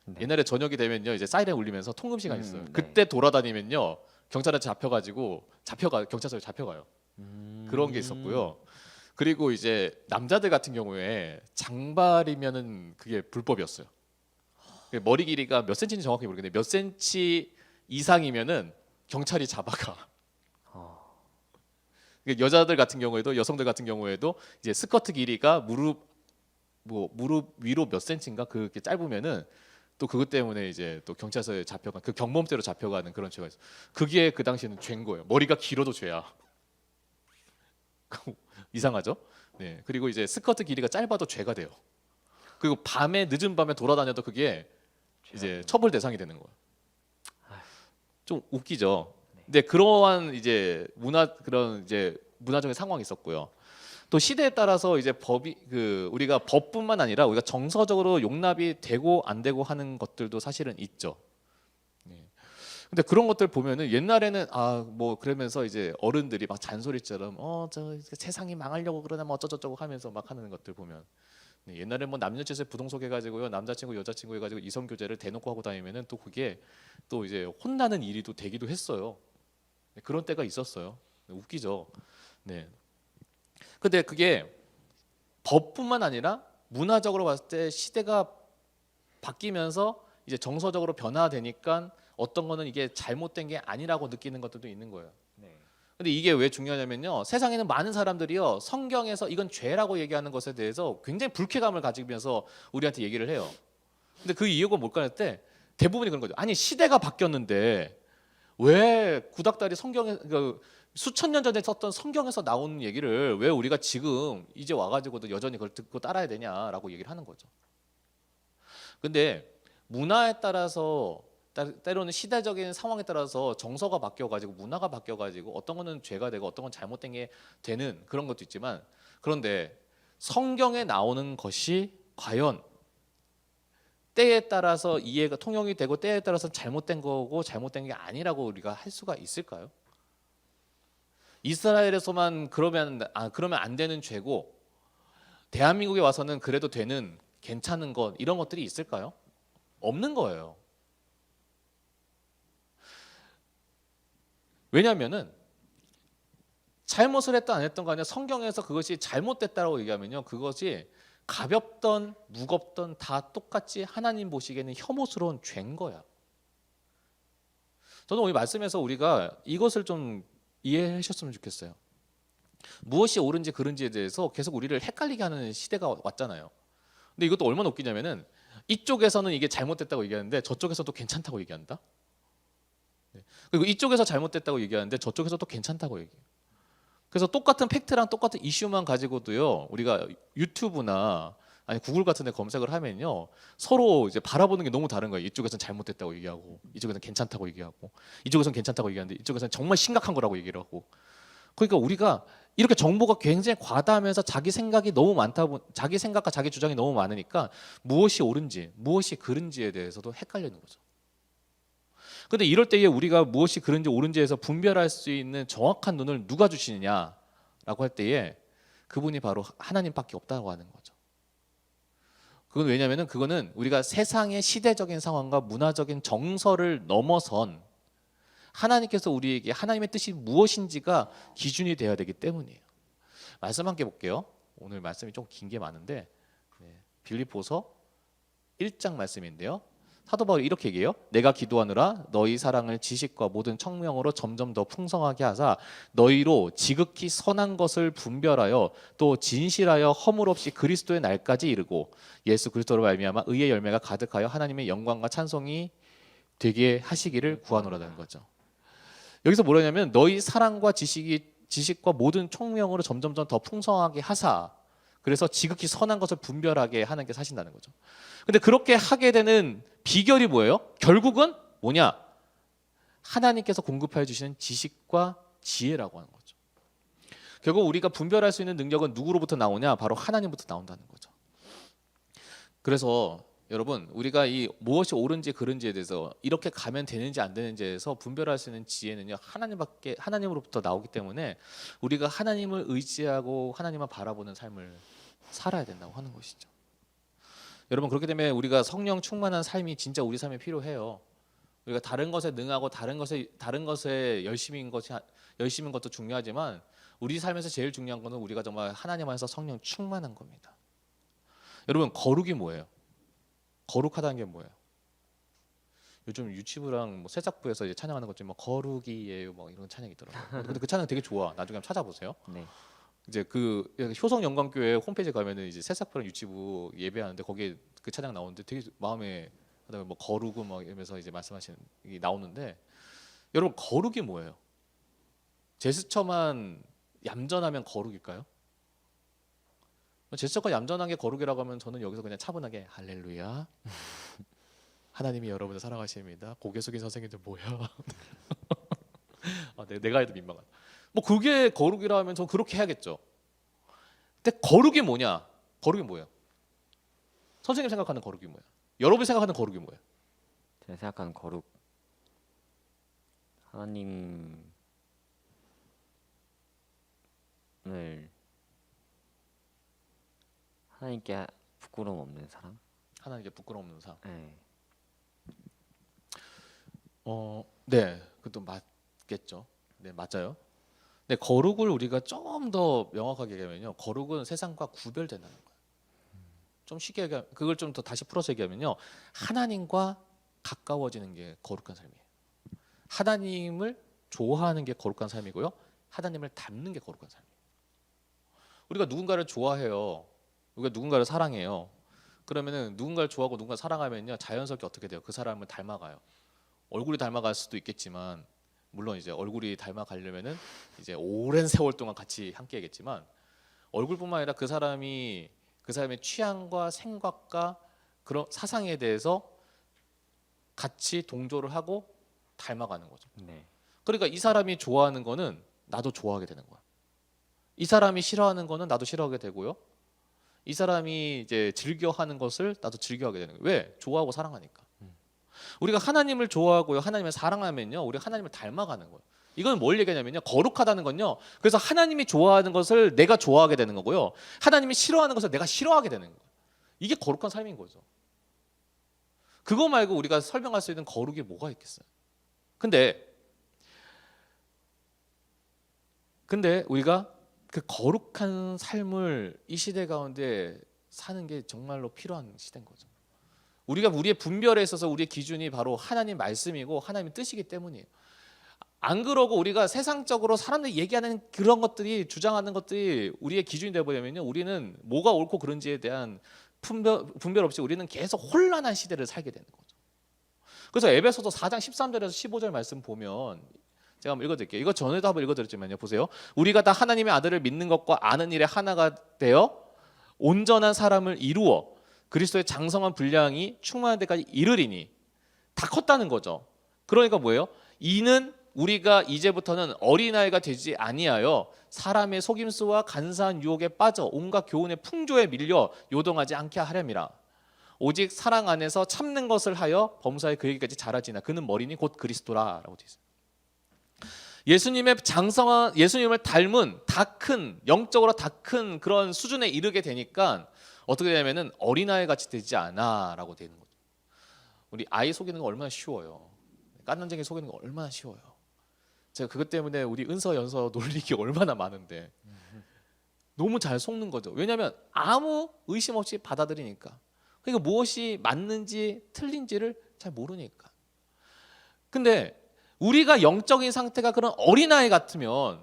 네. 옛날에 저녁이 되면요 이제 사이렌 울리면서 통금 시간 있어요. 네. 그때 돌아다니면요 경찰한테 잡혀가지고 경찰서에 잡혀가요. 그런 게 있었고요. 그리고 이제 남자들 같은 경우에 장발이면은 그게 불법이었어요. 머리 길이가 몇 센치인지 정확히 모르겠는데 몇 센치 이상이면은 경찰이 잡아가. 여자들 같은 경우에도 여성들 같은 경우에도 이제 스커트 길이가 무릎 위로 몇 센치인가 그게 짧으면은 또 그것 때문에 이제 또 경찰서에 잡혀가 그 경범죄로 잡혀가는 그런 죄가 있어. 그게 그 당시에는 죄인 거예요. 머리가 길어도 죄야. 이상하죠? 네. 그리고 이제 스커트 길이가 짧아도 죄가 돼요. 그리고 늦은 밤에 돌아다녀도 그게 이제 처벌 대상이 되는 거예요. 좀 웃기죠. 근데 그러한 이제 그런 이제 문화적인 상황이 있었고요. 또 시대에 따라서 이제 법이 우리가 법뿐만 아니라 우리가 정서적으로 용납이 되고 안 되고 하는 것들도 사실은 있죠. 예. 근데 그런 것들 보면은 옛날에는 뭐 그러면서 이제 어른들이 막 잔소리처럼 저 세상이 망하려고 그러나 뭐 어쩌저쩌고 하면서 막 하는 것들 보면 옛날에 뭐 남녀체세 부동석 해가지고요 남자친구 여자친구 해가지고 이성교제를 대놓고 하고 다니면은 또 그게 또 이제 혼나는 일이 또 되기도 했어요. 그런 때가 있었어요. 웃기죠. 네. 근데 그게 법뿐만 아니라 문화적으로 봤을 때 시대가 바뀌면서 이제 정서적으로 변화되니까 어떤 거는 이게 잘못된 게 아니라고 느끼는 것들도 있는 거예요. 네. 근데 이게 왜 중요하냐면요. 세상에는 많은 사람들이요. 성경에서 이건 죄라고 얘기하는 것에 대해서 굉장히 불쾌감을 가지면서 우리한테 얘기를 해요. 근데 그 이유가 뭘까 했을 때 대부분이 그런 거죠. 아니 시대가 바뀌었는데 왜 구닥다리 성경에 수천 년 전에 썼던 성경에서 나온 얘기를 왜 우리가 지금 이제 와가지고도 여전히 그걸 듣고 따라야 되냐라고 얘기를 하는 거죠. 근데 문화에 따라서 때로는 시대적인 상황에 따라서 정서가 바뀌어가지고 문화가 바뀌어가지고 어떤 거는 죄가 되고 어떤 건 잘못된 게 되는 그런 것도 있지만 그런데 성경에 나오는 것이 과연 때에 따라서 이해가 통용이 되고 때에 따라서 잘못된 거고 잘못된 게 아니라고 우리가 할 수가 있을까요? 이스라엘에서만 그러면 안 되는 죄고 대한민국에 와서는 그래도 되는 괜찮은 것 이런 것들이 있을까요? 없는 거예요. 왜냐하면은 잘못을 했던 안 했던 간에 성경에서 그것이 잘못됐다고 얘기하면요 그것이 가볍던 무겁던 다 똑같이 하나님 보시기에는 혐오스러운 죄인 거야. 저는 오늘 말씀에서 우리가 이것을 좀 이해하셨으면 좋겠어요. 무엇이 옳은지 그른지에 대해서 계속 우리를 헷갈리게 하는 시대가 왔잖아요. 근데 이것도 얼마나 웃기냐면은 이쪽에서는 이게 잘못됐다고 얘기하는데 저쪽에서 또 괜찮다고 얘기한다. 그리고 이쪽에서 잘못됐다고 얘기하는데 저쪽에서 또 괜찮다고 얘기해요. 그래서 똑같은 팩트랑 똑같은 이슈만 가지고도요 우리가 유튜브나 아니 구글 같은 데 검색을 하면요 서로 이제 바라보는 게 너무 다른 거예요. 이쪽에서는 잘못됐다고 얘기하고 이쪽에서는 괜찮다고 얘기하고 이쪽에서는 괜찮다고 얘기하는데 이쪽에서는 정말 심각한 거라고 얘기를 하고 그러니까 우리가 이렇게 정보가 굉장히 과다하면서 자기 생각이 너무 많다 자기 생각과 자기 주장이 너무 많으니까 무엇이 옳은지 무엇이 그른지에 대해서도 헷갈리는 거죠. 근데 이럴 때에 우리가 무엇이 그른지 옳은지에서 분별할 수 있는 정확한 눈을 누가 주시느냐라고 할 때에 그분이 바로 하나님밖에 없다고 하는 거죠. 그건 왜냐하면 그거는 우리가 세상의 시대적인 상황과 문화적인 정서를 넘어선 하나님께서 우리에게 하나님의 뜻이 무엇인지가 기준이 되어야 되기 때문이에요. 말씀 함께 볼게요. 오늘 말씀이 좀 긴 게 많은데 빌립보서 1장 말씀인데요. 사도 바울이 이렇게 얘기해요. 내가 기도하느라 너희 사랑을 지식과 모든 청명으로 점점 더 풍성하게 하사 너희로 지극히 선한 것을 분별하여 또 진실하여 허물 없이 그리스도의 날까지 이르고 예수 그리스도로 말미암아 의의 열매가 가득하여 하나님의 영광과 찬송이 되게 하시기를 구하노라는 거죠. 여기서 뭐라냐면 너희 사랑과 지식과 모든 총명으로 점점 더 풍성하게 하사 그래서 지극히 선한 것을 분별하게 하는 게 사신다는 거죠. 근데 그렇게 하게 되는 비결이 뭐예요? 결국은 뭐냐? 하나님께서 공급해 주시는 지식과 지혜라고 하는 거죠. 결국 우리가 분별할 수 있는 능력은 누구로부터 나오냐? 바로 하나님부터 나온다는 거죠. 그래서 여러분 우리가 이 무엇이 옳은지 그른지에 대해서 이렇게 가면 되는지 안 되는지에서 분별할 수 있는 지혜는요 하나님으로부터 나오기 때문에 우리가 하나님을 의지하고 하나님을 바라보는 삶을 살아야 된다고 하는 것이죠. 여러분 그렇기 때문에 우리가 성령 충만한 삶이 진짜 우리 삶에 필요해요. 우리가 다른 것에 능하고 다른 것에 열심인 것도 중요하지만 우리 삶에서 제일 중요한 것은 우리가 정말 하나님 안에서 성령 충만한 겁니다. 여러분 거룩이 뭐예요? 거룩하다는 게 뭐예요? 요즘 유치부랑 뭐 새싹부에서 이제 찬양하는 것 중에 뭐 거룩이에요, 뭐 이런 찬양이 있더라고요. 근데 그 찬양 되게 좋아. 나중에 한번 찾아보세요. 네. 이제 그 효성영광교회 홈페이지 가면은 이제 새싹부랑 유치부 예배하는데 거기에 그 찬양 나오는데 되게 마음에 하다가 뭐 거룩은 뭐 이러면서 이제 말씀하시는 게 나오는데 여러분 거룩이 뭐예요? 제스처만 얌전하면 거룩일까요? 제스처가 얌전한 게 거룩이라고 하면 저는 여기서 그냥 차분하게 할렐루야 하나님이 여러분을 사랑하십니다. 고개 숙인 선생님들 뭐야? 내가 해도 민망하다. 뭐 그게 거룩이라 하면 저 그렇게 해야겠죠. 근데 거룩이 뭐냐? 거룩이 뭐예요? 선생님 생각하는 거룩이 뭐예요? 여러분이 생각하는 거룩이 뭐예요? 제가 생각하는 거룩 하나님을 하나님께 부끄러움 없는 사람? 하나님께 부끄러움 없는 삶. 네. 네, 그것도 맞겠죠. 네, 맞아요. 근데 거룩을 우리가 좀 더 명확하게 얘기하면요, 거룩은 세상과 구별된다는 거예요. 좀 쉽게 얘기하면, 그걸 좀 더 다시 풀어서 얘기하면요, 하나님과 가까워지는 게 거룩한 삶이에요. 하나님을 좋아하는 게 거룩한 삶이고요, 하나님을 닮는 게 거룩한 삶이에요. 우리가 누군가를 좋아해요, 우리가 누군가를 사랑해요. 그러면은 누군가를 좋아하고 누군가 사랑하면요, 자연스럽게 어떻게 돼요? 그 사람을 닮아가요. 얼굴이 닮아갈 수도 있겠지만, 물론 이제 얼굴이 닮아가려면은 이제 오랜 세월 동안 같이 함께하겠지만, 얼굴뿐만 아니라 그 사람의 취향과 생각과 그런 사상에 대해서 같이 동조를 하고 닮아가는 거죠. 네. 그러니까 이 사람이 좋아하는 거는 나도 좋아하게 되는 거야. 이 사람이 싫어하는 거는 나도 싫어하게 되고요. 이 사람이 이제 즐겨하는 것을 나도 즐겨하게 되는 거예요. 왜? 좋아하고 사랑하니까. 우리가 하나님을 좋아하고요, 하나님을 사랑하면요, 우리가 하나님을 닮아가는 거예요. 이건 뭘 얘기하냐면요, 거룩하다는 건요, 그래서 하나님이 좋아하는 것을 내가 좋아하게 되는 거고요, 하나님이 싫어하는 것을 내가 싫어하게 되는 거예요. 이게 거룩한 삶인 거죠. 그거 말고 우리가 설명할 수 있는 거룩이 뭐가 있겠어요? 근데 우리가 그 거룩한 삶을 이 시대 가운데 사는 게 정말로 필요한 시대인 거죠. 우리가 우리의 분별에 있어서 우리의 기준이 바로 하나님 말씀이고 하나님의 뜻이기 때문이에요. 안 그러고 우리가 세상적으로 사람들이 얘기하는 그런 것들이, 주장하는 것들이 우리의 기준이 되어버리면요, 우리는 뭐가 옳고 그른지에 대한 분별 없이 우리는 계속 혼란한 시대를 살게 되는 거죠. 그래서 에베소서 4장 13절에서 15절 말씀 보면, 제가 한번 읽어드릴게요. 이거 전에도 한번 읽어드렸지만요, 보세요. 우리가 다 하나님의 아들을 믿는 것과 아는 일에 하나가 되어 온전한 사람을 이루어 그리스도의 장성한 분량이 충만한 데까지 이르리니, 다 컸다는 거죠. 그러니까 뭐예요? 이는 우리가 이제부터는 어린아이가 되지 아니하여 사람의 속임수와 간사한 유혹에 빠져 온갖 교훈의 풍조에 밀려 요동하지 않게 하렴이라. 오직 사랑 안에서 참는 것을 하여 범사에 그에게까지 자라지나 그는 머리니 곧 그리스도라라고 되어 있어요. 예수님을 닮은 다 큰, 영적으로 다 큰 그런 수준에 이르게 되니까 어떻게 되냐면은 어린아이 같이 되지 않아라고 되는 거죠. 우리 아이 속이는 거 얼마나 쉬워요. 깐난쟁이 속이는 거 얼마나 쉬워요. 제가 그것 때문에 우리 은서 연서 놀리기 얼마나 많은데 너무 잘 속는 거죠. 왜냐하면 아무 의심 없이 받아들이니까. 그러니까 무엇이 맞는지 틀린지를 잘 모르니까. 근데 우리가 영적인 상태가 그런 어린아이 같으면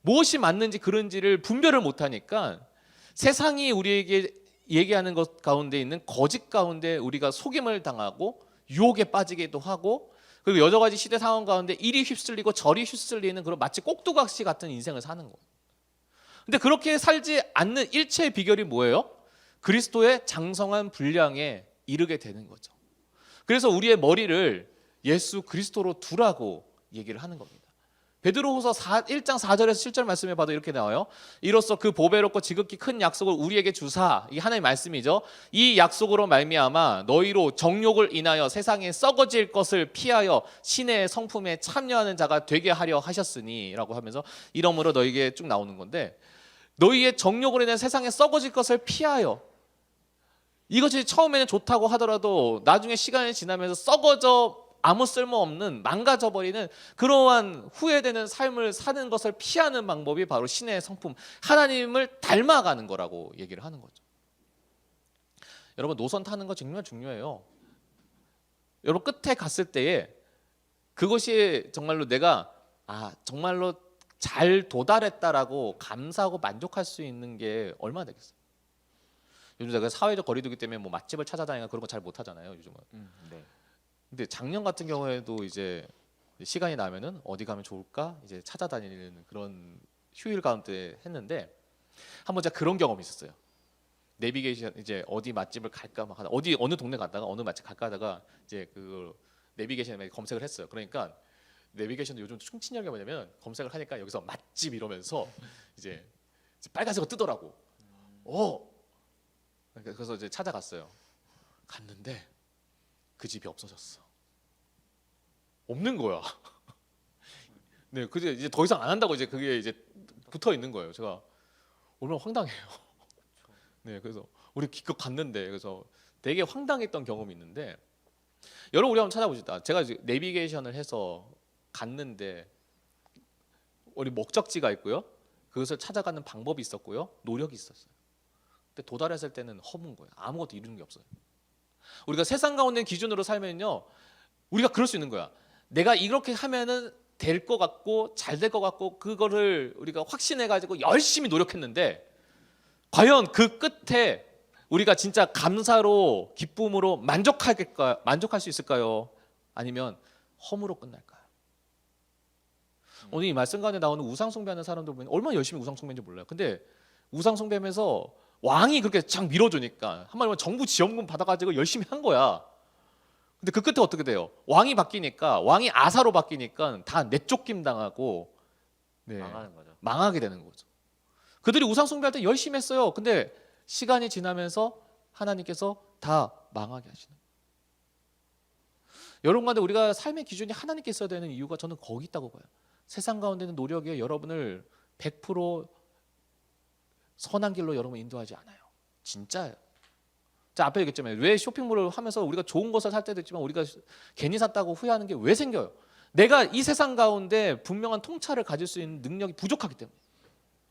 무엇이 맞는지 그런지를 분별을 못하니까 세상이 우리에게 얘기하는 것 가운데 있는 거짓 가운데 우리가 속임을 당하고 유혹에 빠지기도 하고, 그리고 여러 가지 시대 상황 가운데 이리 휩쓸리고 저리 휩쓸리는 그런 마치 꼭두각시 같은 인생을 사는 거예요. 근데 그렇게 살지 않는 일체의 비결이 뭐예요? 그리스도의 장성한 분량에 이르게 되는 거죠. 그래서 우리의 머리를 예수 그리스도로 두라고 얘기를 하는 겁니다. 베드로후서 1장 4절에서 7절 말씀에 봐도 이렇게 나와요. 이로써 그 보배롭고 지극히 큰 약속을 우리에게 주사, 이게 하나님의 말씀이죠. 이 약속으로 말미암아 너희로 정욕을 인하여 세상에 썩어질 것을 피하여 신의 성품에 참여하는 자가 되게 하려 하셨으니 라고 하면서, 이러므로 너희에게 쭉 나오는 건데, 너희의 정욕으로 인해 세상에 썩어질 것을 피하여, 이것이 처음에는 좋다고 하더라도 나중에 시간이 지나면서 썩어져 아무 쓸모없는, 망가져버리는 그러한 후회되는 삶을 사는 것을 피하는 방법이 바로 신의 성품, 하나님을 닮아가는 거라고 얘기를 하는 거죠. 여러분, 노선 타는 거 정말 중요해요. 여러분, 끝에 갔을 때에 그것이 정말로 내가 정말로 잘 도달했다라고 감사하고 만족할 수 있는 게 얼마나 되겠어요. 요즘 제가 사회적 거리두기 때문에 뭐 맛집을 찾아다니거나 그런 거 잘 못하잖아요, 요즘은. 네. 근데 작년 같은 경우에도 이제 시간이 나면은 어디 가면 좋을까 이제 찾아다니는 그런 휴일 가운데 했는데, 한번 제가 그런 경험이 있었어요. 내비게이션 이제 어디 맛집을 갈까 막 하다, 어느 동네 갔다가 어느 맛집 갈까 하다가 이제 그 내비게이션에 검색을 했어요. 그러니까 내비게이션도 요즘 충친역이 뭐냐면 검색을 하니까 여기서 맛집 이러면서 이제 빨간색으로 뜨더라고. 그래서 이제 찾아갔어요. 갔는데 그 집이 없어졌어. 없는 거야. 네, 그제 이제 더 이상 안 한다고 이제 그게 이제 붙어 있는 거예요. 제가 얼마나 황당해요. 네, 그래서 우리 기껏 갔는데 그래서 되게 황당했던 경험이 있는데 여러분 우리 한번 찾아보시다. 제가 이제 내비게이션을 해서 갔는데 우리 목적지가 있고요. 그것을 찾아가는 방법이 있었고요. 노력이 있었어요. 근데 도달했을 때는 허문 거예요. 아무것도 이루는 게 없어요. 우리가 세상 가운데 기준으로 살면요, 우리가 그럴 수 있는 거야. 내가 이렇게 하면은 될 것 같고 잘 될 것 같고 그거를 우리가 확신해 가지고 열심히 노력했는데 과연 그 끝에 우리가 진짜 감사로 기쁨으로 만족할 수 있을까요? 아니면 허무로 끝날까요? 오늘 이 말씀 가운데 나오는 우상 숭배하는 사람들 보면 얼마나 열심히 우상 숭배인지 몰라요. 근데 우상 숭배하면서 왕이 그렇게 쫙 밀어주니까 한마디로 정부 지원금 받아가지고 열심히 한 거야. 근데 그 끝에 어떻게 돼요? 왕이 바뀌니까 왕이 아사로 바뀌니까 다 내쫓김 당하고 망하는 거죠. 망하게 되는 거죠. 그들이 우상 숭배할 때 열심히 했어요. 근데 시간이 지나면서 하나님께서 다 망하게 하시는 거예요. 여러분 가운데 우리가 삶의 기준이 하나님께 있어야 되는 이유가 저는 거기 있다고 봐요. 세상 가운데는 노력이 여러분을 100% 선한 길로 여러분 인도하지 않아요. 진짜예요. 자, 앞에 얘기했지만 왜 쇼핑몰을 하면서 우리가 좋은 것을 살 때도 있지만 우리가 괜히 샀다고 후회하는 게 왜 생겨요? 내가 이 세상 가운데 분명한 통찰을 가질 수 있는 능력이 부족하기 때문에.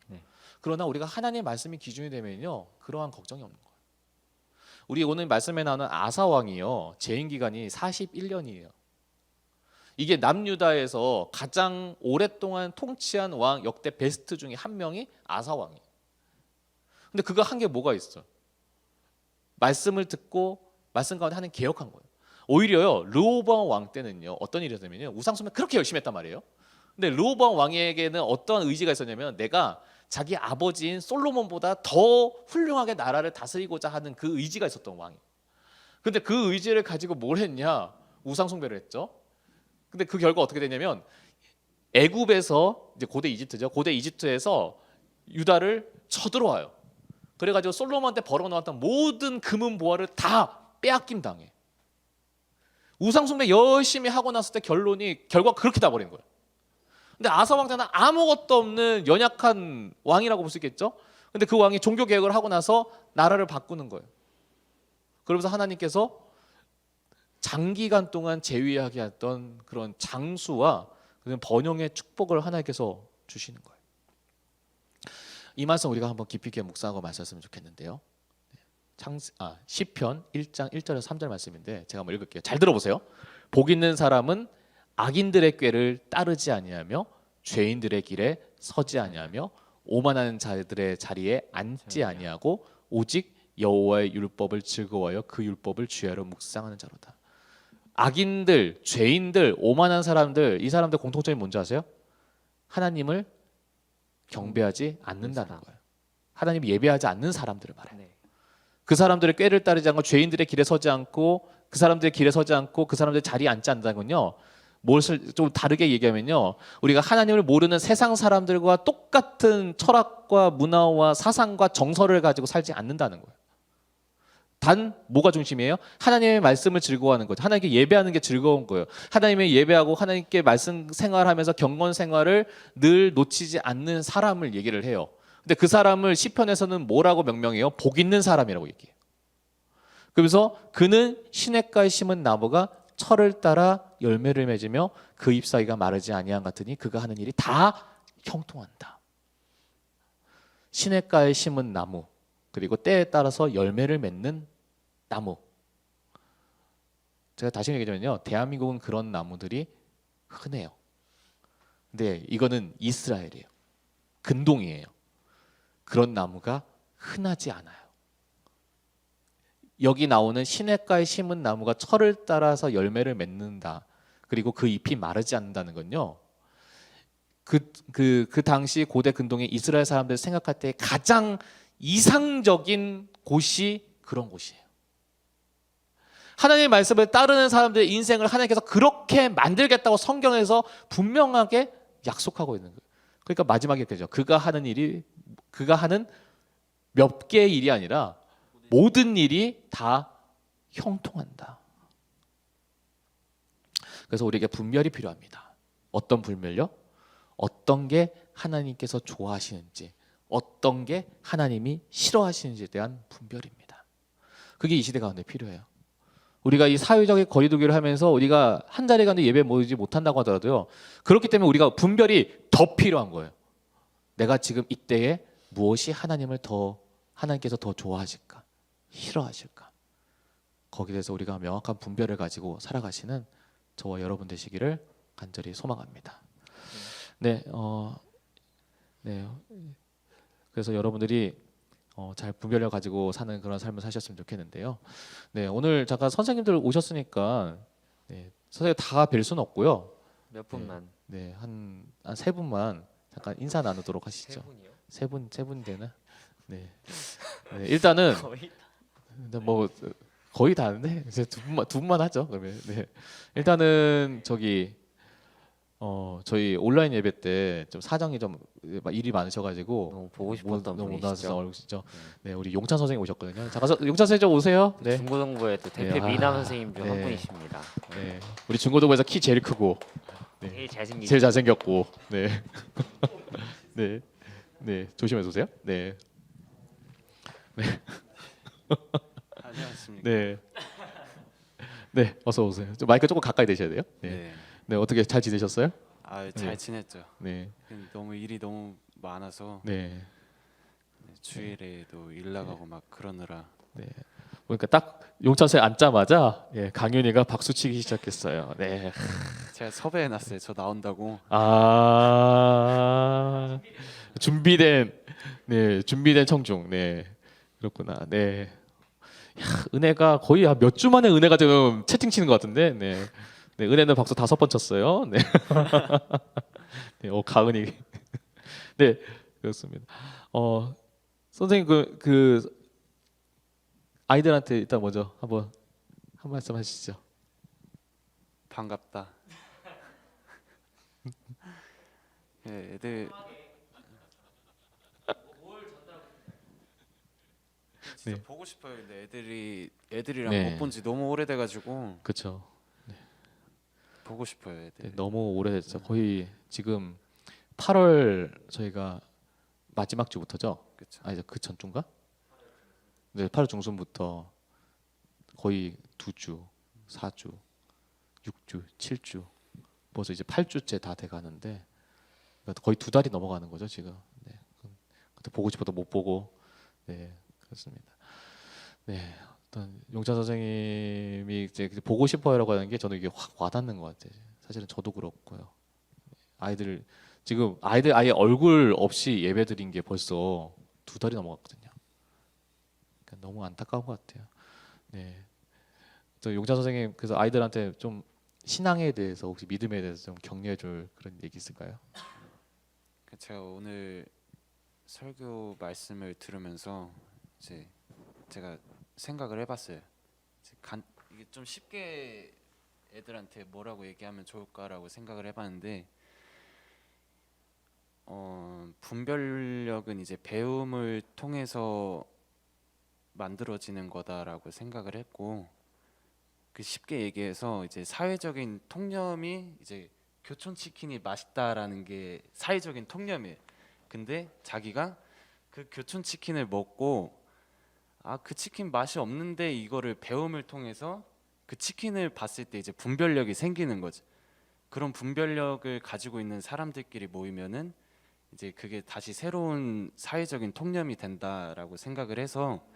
네. 그러나 우리가 하나님의 말씀이 기준이 되면요, 그러한 걱정이 없는 거예요. 우리 오늘 말씀에 나오는 아사 왕이요, 재임 기간이 41년이에요. 이게 남유다에서 가장 오랫동안 통치한 왕 역대 베스트 중에 한 명이 아사 왕이에요. 근데 그거 한 게 뭐가 있어? 말씀을 듣고 말씀 가운데 하는 개혁한 거예요. 오히려요, 르호보암 왕 때는요, 어떤 일이 있었냐면요, 우상 숭배 그렇게 열심히 했단 말이에요. 근데 르호보암 왕에게는 어떠한 의지가 있었냐면 내가 자기 아버지인 솔로몬보다 더 훌륭하게 나라를 다스리고자 하는 그 의지가 있었던 왕이에요. 근데 그 의지를 가지고 뭘 했냐? 우상 숭배를 했죠. 근데 그 결과 어떻게 되냐면 애굽에서 이제 고대 이집트죠. 고대 이집트에서 유다를 쳐들어와요. 그래가지고 솔로몬한테 벌어놓았던 모든 금은 보화를 다 빼앗김 당해. 우상 숭배 열심히 하고 났을 때 결과 그렇게 다 버린 거예요. 근데 아사 왕 때는 아무것도 없는 연약한 왕이라고 볼 수 있겠죠. 근데 그 왕이 종교 개혁을 하고 나서 나라를 바꾸는 거예요. 그러면서 하나님께서 장기간 동안 재위하게 했던 그런 장수와 그런 번영의 축복을 하나님께서 주시는 거예요. 이 말씀 우리가 한번 깊이 있게 묵상하고 말씀했으면 좋겠는데요. 시편 1장 1절에서 3절 말씀인데 제가 한번 읽을게요. 잘 들어보세요. 복 있는 사람은 악인들의 꾀를 따르지 아니하며 죄인들의 길에 서지 아니하며 오만하는 자들의 자리에 앉지 아니하고 오직 여호와의 율법을 즐거워하여 그 율법을 주야로 묵상하는 자로다. 악인들, 죄인들, 오만한 사람들, 이 사람들 공통점이 뭔지 아세요? 하나님을 경배하지 않는다는 거예요. 하나님 예배하지 않는 사람들을 말해요. 네. 그 사람들의 꾀를 따르지 않고 죄인들의 길에 서지 않고 그 사람들의 길에 서지 않고 그 사람들의 자리에 앉지 않는다는 건요, 무엇을 좀 다르게 얘기하면요, 우리가 하나님을 모르는 세상 사람들과 똑같은 철학과 문화와 사상과 정서를 가지고 살지 않는다는 거예요. 단 뭐가 중심이에요? 하나님의 말씀을 즐거워하는 거죠. 하나님께 예배하는 게 즐거운 거예요. 하나님의 예배하고 하나님께 말씀 생활하면서 경건 생활을 늘 놓치지 않는 사람을 얘기를 해요. 근데 그 사람을 시편에서는 뭐라고 명명해요? 복 있는 사람이라고 얘기해요. 그래서 그는 시냇가에 심은 나무가 철을 따라 열매를 맺으며 그 잎사귀가 마르지 아니한 같으니 그가 하는 일이 다 형통한다. 시냇가에 심은 나무, 그리고 때에 따라서 열매를 맺는 나무. 제가 다시 얘기하면요, 대한민국은 그런 나무들이 흔해요. 근데 이거는 이스라엘이에요. 근동이에요. 그런 나무가 흔하지 않아요. 여기 나오는 시냇가에 심은 나무가 철을 따라서 열매를 맺는다. 그리고 그 잎이 마르지 않는다는 건요, 그 당시 고대 근동의 이스라엘 사람들 생각할 때 가장 이상적인 곳이 그런 곳이에요. 하나님의 말씀을 따르는 사람들의 인생을 하나님께서 그렇게 만들겠다고 성경에서 분명하게 약속하고 있는 거예요. 그러니까 마지막에 그죠. 그가 하는 몇 개의 일이 아니라 모든 일이 다 형통한다. 그래서 우리에게 분별이 필요합니다. 어떤 분별요? 어떤 게 하나님께서 좋아하시는지, 어떤 게 하나님이 싫어하시는지에 대한 분별입니다. 그게 이 시대 가운데 필요해요. 우리가 이 사회적인 거리두기를 하면서 우리가 한 자리 가운데 예배 모이지 못한다고 하더라도요. 그렇기 때문에 우리가 분별이 더 필요한 거예요. 내가 지금 이때에 무엇이 하나님께서 더 좋아하실까? 싫어하실까? 거기에 대해서 우리가 명확한 분별을 가지고 살아가시는 저와 여러분 되시기를 간절히 소망합니다. 네, 네. 그래서 여러분들이 잘 분별을 가지고 사는 그런 삶을 사셨으면 좋겠는데요. 네, 오늘 잠깐 선생님들 오셨으니까 네, 선생님 다 뵐 수는 없고요. 몇 분만. 네, 한 세 분만 잠깐 인사 나누도록 하시죠. 분이요? 세 분 되나? 네. 네, 일단은 거의 뭐 거의 다 하는데 이제 두 분만 하죠. 그러면 네. 일단은 저희 온라인 예배 때 좀 사정이 좀 일이 많으셔가지고 너무 보고 싶었던 너무 못 나와서 분이시죠. 어려우시죠. 네, 우리 용찬 선생님 오셨거든요. 잠깐 용찬 선생님 좀 오세요. 네, 중고등부의 또 대표 네, 미남 선생님 중 한 네. 분이십니다. 네, 우리 중고등부에서 키 제일 크고 네. 제일 잘생기신 제일 잘생겼고, 네, 네, 네, 조심해서 오세요. 네, 안녕하십니까. 네, 네, 어서 오세요. 좀 마이크 조금 가까이 대셔야 돼요. 네, 네. 네, 어떻게 잘 지내셨어요? 잘 네. 지냈죠. 네, 근데 너무 일이 너무 많아서 네, 주일에도 일 나가고 막 그러느라 네. 그러니까 딱 용찬소에 앉자마자 예, 강윤이가 박수 치기 시작했어요. 네. 제가 섭외해 놨어요. 저 나온다고. 아 준비된 청중. 네, 그렇구나. 네. 야, 은혜가 거의 몇 주 만에 은혜가 지금 채팅 치는 것 같은데. 네. 네, 은혜는 박수 5번 쳤어요. 네. 네, 가은이. 네, 그렇습니다. 선생님 그 아이들한테 일단 먼저 한 말씀 하시죠. 반갑다. 네, 애들 진짜 네. 보고 싶어요. 근데 애들이랑 네. 못 본 지 너무 오래돼가지고 그렇죠. 보고 싶어요. 애들. 네, 너무 오래됐죠. 거의 지금 8월 저희가 마지막 주부터죠. 그렇죠. 아니죠, 그 전주인가? 네, 8월 중순부터 거의 2주, 4주, 6주, 7주, 벌써 이제 8주째 다 돼가는데 그러니까 거의 2달이 넘어가는 거죠 지금. 네, 그때 보고 싶어도 못 보고, 네, 그렇습니다. 네, 어떤 용찬 선생님이 이제 보고 싶어요라고 하는 게 저는 이게 확 와닿는 것 같아요. 사실은 저도 그렇고요. 지금 아이들 아예 얼굴 없이 예배드린 게 벌써 2달이 넘어갔거든요. 그러니까 너무 안타까운 것 같아요. 네, 저 용찬 선생님 그래서 아이들한테 좀 신앙에 대해서 혹시 믿음에 대해서 좀 격려해줄 그런 얘기 있을까요? 제가 오늘 설교 말씀을 들으면서 이제 제가 생각을 해봤어요. 이게 좀 쉽게 애들한테 뭐라고 얘기하면 좋을까라고 생각을 해봤는데, 분별력은 이제 배움을 통해서 만들어지는 거다라고 생각을 했고, 그 쉽게 얘기해서 이제 사회적인 통념이 이제 교촌 치킨이 맛있다라는 게 사회적인 통념이에요. 근데 자기가 그 교촌 치킨을 먹고 그 치킨 맛이 없는데 이거를 배움을 통해서 그 치킨을 봤을 때 이제 분별력이 생기는 거죠. 그런 분별력을 가지고 있는 사람들끼리 모이면은 이제 그게 다시 새로운 사회적인 통념이 된다라고 생각을 해서,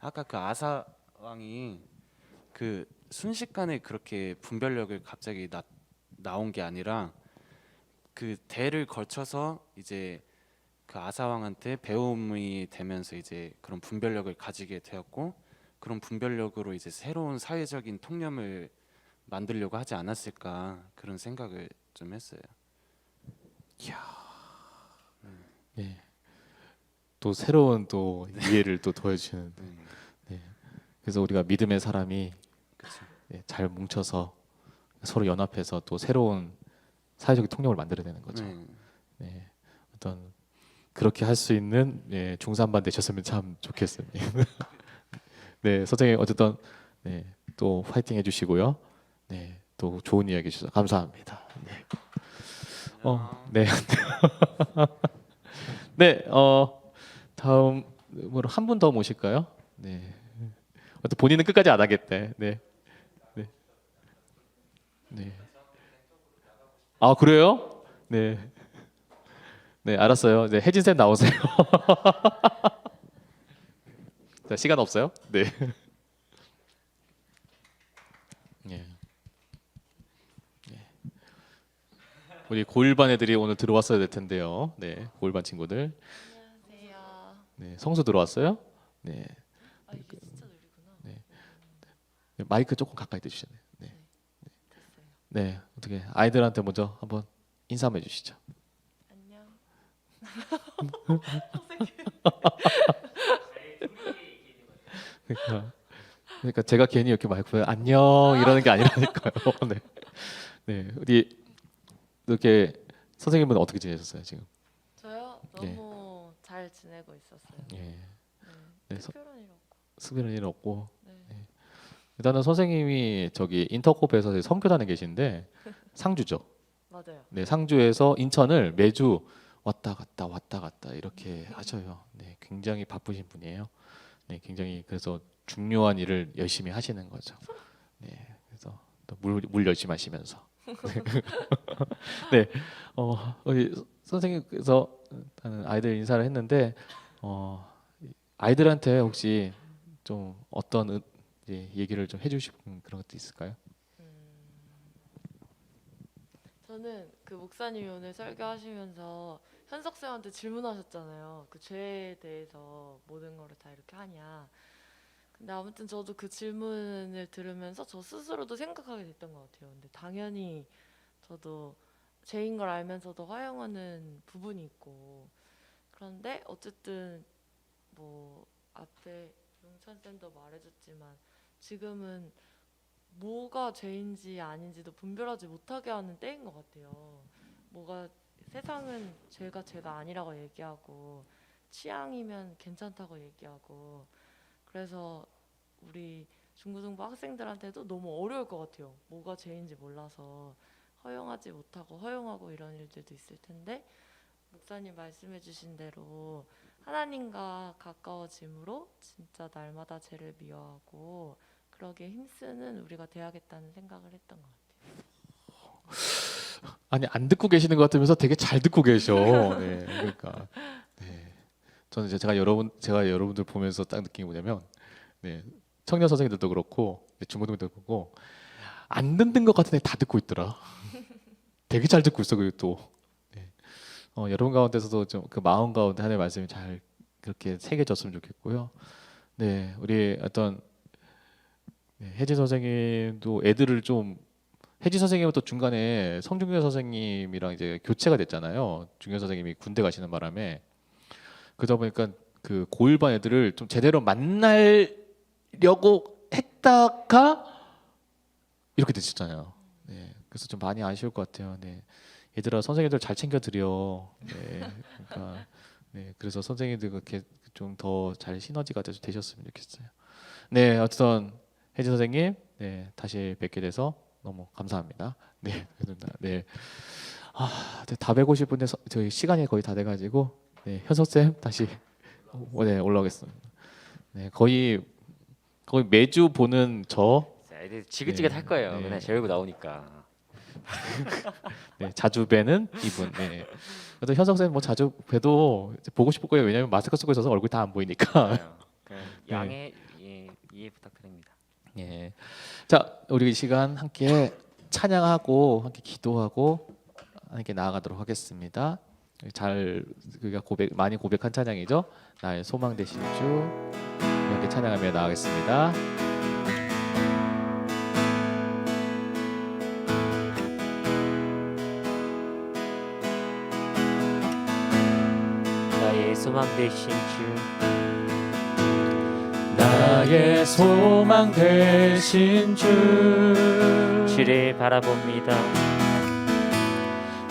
아까 그 아사 왕이 그 순식간에 그렇게 분별력을 갑자기 나온 게 아니라 그 대를 거쳐서 이제 그 아사 왕한테 배움이 되면서 이제 그런 분별력을 가지게 되었고, 그런 분별력으로 이제 새로운 사회적인 통념을 만들려고 하지 않았을까, 그런 생각을 좀 했어요. 네, 또 새로운 또 이해를 또 더해주는. 네, 그래서 우리가 믿음의 사람이 그렇죠. 네, 잘 뭉쳐서 서로 연합해서 또 새로운 사회적인 통념을 만들어내는 거죠. 네, 어떤 그렇게 할 수 있는 네, 중산반 되셨으면 참 좋겠어요. 네, 선생님 어쨌든 네, 또 파이팅 해주시고요. 네, 또 좋은 이야기 주셔서 감사합니다. 네. 네. 네, 다음으로 한 분 더 모실까요? 네. 또 본인은 끝까지 안 하겠대. 네. 네. 네. 아, 그래요? 네. 네, 알았어요. 네, 혜진 쌤 나오세요. 자, 시간 없어요? 네. 네. 네. 우리 고1반 애들이 오늘 들어왔어야 될 텐데요. 네, 고1반 친구들. 안녕하세요. 네, 성수 들어왔어요? 네. 아 이게 진짜 느리구나. 네. 네, 마이크 조금 가까이 대주시네요. 네. 됐어요. 네, 어떻게 아이들한테 먼저 한번 인사 한번 해주시죠. 안녕. 그러니까 제가 괜히 이렇게 마이크에 안녕 이러는 게 아니라니까요. 네, 네, 우리 이렇게 선생님은 어떻게 지내셨어요 지금? 저요? 네. 너무 잘 지내고 있었어요. 예, 네. 네, 특별한 일 없고. 특별한 일 없고 네. 일단은 선생님이 저기 인터코프에서 선교단에 계신데 상주죠. 맞아요. 네, 상주에서 인천을 매주 왔다 갔다 이렇게 하셔요. 네, 굉장히 바쁘신 분이에요. 네, 굉장히 그래서 중요한 일을 열심히 하시는 거죠. 네, 그래서 또 물 열심히 하시면서. 네, 우리 선생님께서 아이들 인사를 했는데 아이들한테 혹시 좀 어떤 얘기를 좀 해주시고 그런 것도 있을까요? 저는 그 목사님이 오늘 설교하시면서 현석 쌤한테 질문하셨잖아요. 그 죄에 대해서 모든 거를 다 이렇게 하냐. 근데 아무튼 저도 그 질문을 들으면서 저 스스로도 생각하게 됐던 것 같아요. 근데 당연히 저도 죄인 걸 알면서도 허용하는 부분이 있고, 그런데 어쨌든 뭐 앞에 용찬 쌤도 말해줬지만 지금은 뭐가 죄인지 아닌지도 분별하지 못하게 하는 때인 것 같아요. 뭐가 세상은 죄가 아니라고 얘기하고 취향이면 괜찮다고 얘기하고, 그래서 우리 중고등부 학생들한테도 너무 어려울 것 같아요. 뭐가 죄인지 몰라서 허용하지 못하고 허용하고 이런 일들도 있을 텐데, 목사님 말씀해 주신 대로 하나님과 가까워짐으로 진짜 날마다 죄를 미워하고 그러기에 힘쓰는 우리가 돼야겠다는 생각을 했던 것 같아요. 아니 안 듣고 계시는 것 같으면서 되게 잘 듣고 계셔. 네, 그러니까 네, 저는 이제 제가 여러분들 보면서 딱 느낀 게 뭐냐면, 네, 청년 선생님들도 그렇고 중고등부도 그렇고 안 듣는 것 같은데 다 듣고 있더라. 되게 잘 듣고 있어. 그리고 또 네. 여러분 가운데서도 좀 그 마음 가운데 하나님의 말씀이 잘 그렇게 새겨졌으면 좋겠고요. 네, 우리 어떤 혜진 선생님도 애들을 좀, 혜진 선생님은 또 중간에 성중교 선생님이랑 이제 교체가 됐잖아요. 중교 선생님이 군대 가시는 바람에. 그러다 보니까 그 고1반 애들을 좀 제대로 만나려고 했다가 이렇게 됐었잖아요. 네, 그래서 좀 많이 아쉬울 것 같아요. 네, 얘들아 선생님들 잘 챙겨드려. 네, 그러니까 네, 그래서 선생님들 그렇게 좀 더 잘 시너지가 되셨으면 좋겠어요. 네, 어쨌든 혜진 선생님, 네, 다시 뵙게 돼서 너무 감사합니다. 네, 네, 네, 다 뵈고 싶은데 저희 시간이 거의 다 돼가지고, 네, 현석 쌤 다시 네, 올라오겠습니다. 네, 거의 매주 보는 애들 지긋지긋 네, 할 거예요. 네. 맨날 제 얼굴 나오니까. 네, 자주 뵈는 이분. 네. 그래도 현석 쌤 뭐 자주 뵈도 이제 보고 싶을 거예요. 왜냐면 마스크 쓰고 있어서 얼굴 다 안 보이니까. 그냥 네. 양해 이해 부탁드립니다. 예. 자, 우리 이 시간 함께 찬양하고 함께 기도하고 함께 나아가도록 하겠습니다. 잘 그가 많이 고백한 찬양이죠. 나의 소망 되신 주. 함께 찬양하며 나아가겠습니다. 나의 소망 되신 주. 나의 나의 소망 되신 주 주를 바라봅니다.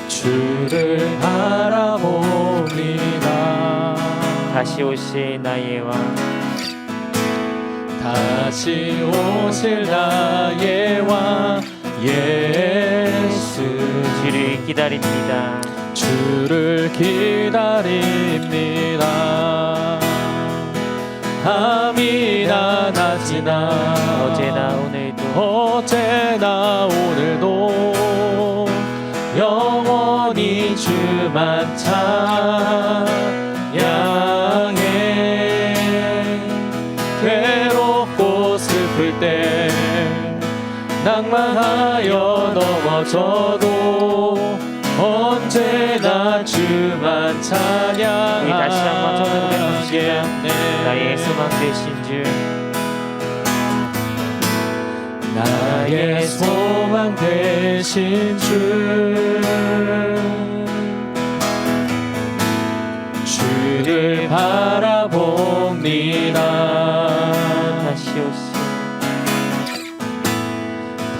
주를 바라봅니다. 다시 오실 나의 왕, 다시 오실 나의 왕 예수 주를 기다립니다. 주를 기다립니다. 밤이나 낮이나 어제나 오늘도 어제나 오늘도 영원히 주만 찬양해. 괴롭고 슬플 때 낭만하여 넘어져도 언제나 주만 찬양하게. 우리 다시 한번 손을 고백합시다. 나의 소망 되신 주, 나의 소망 되신 주 주를 바라봅니다.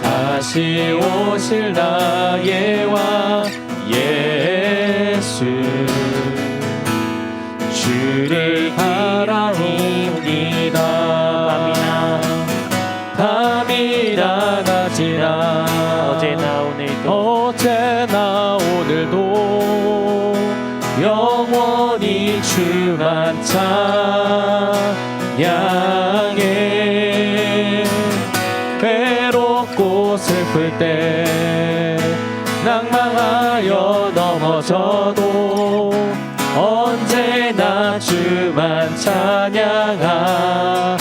다시 오실 나의 왕 예수 주를 바라봅니다. 밤이나 낮이나 어제나 오늘도 영원히 주만 찬양해. 괴롭고 슬플 때 낭망하여 넘어져도 언제나 주만 찬양하겠네.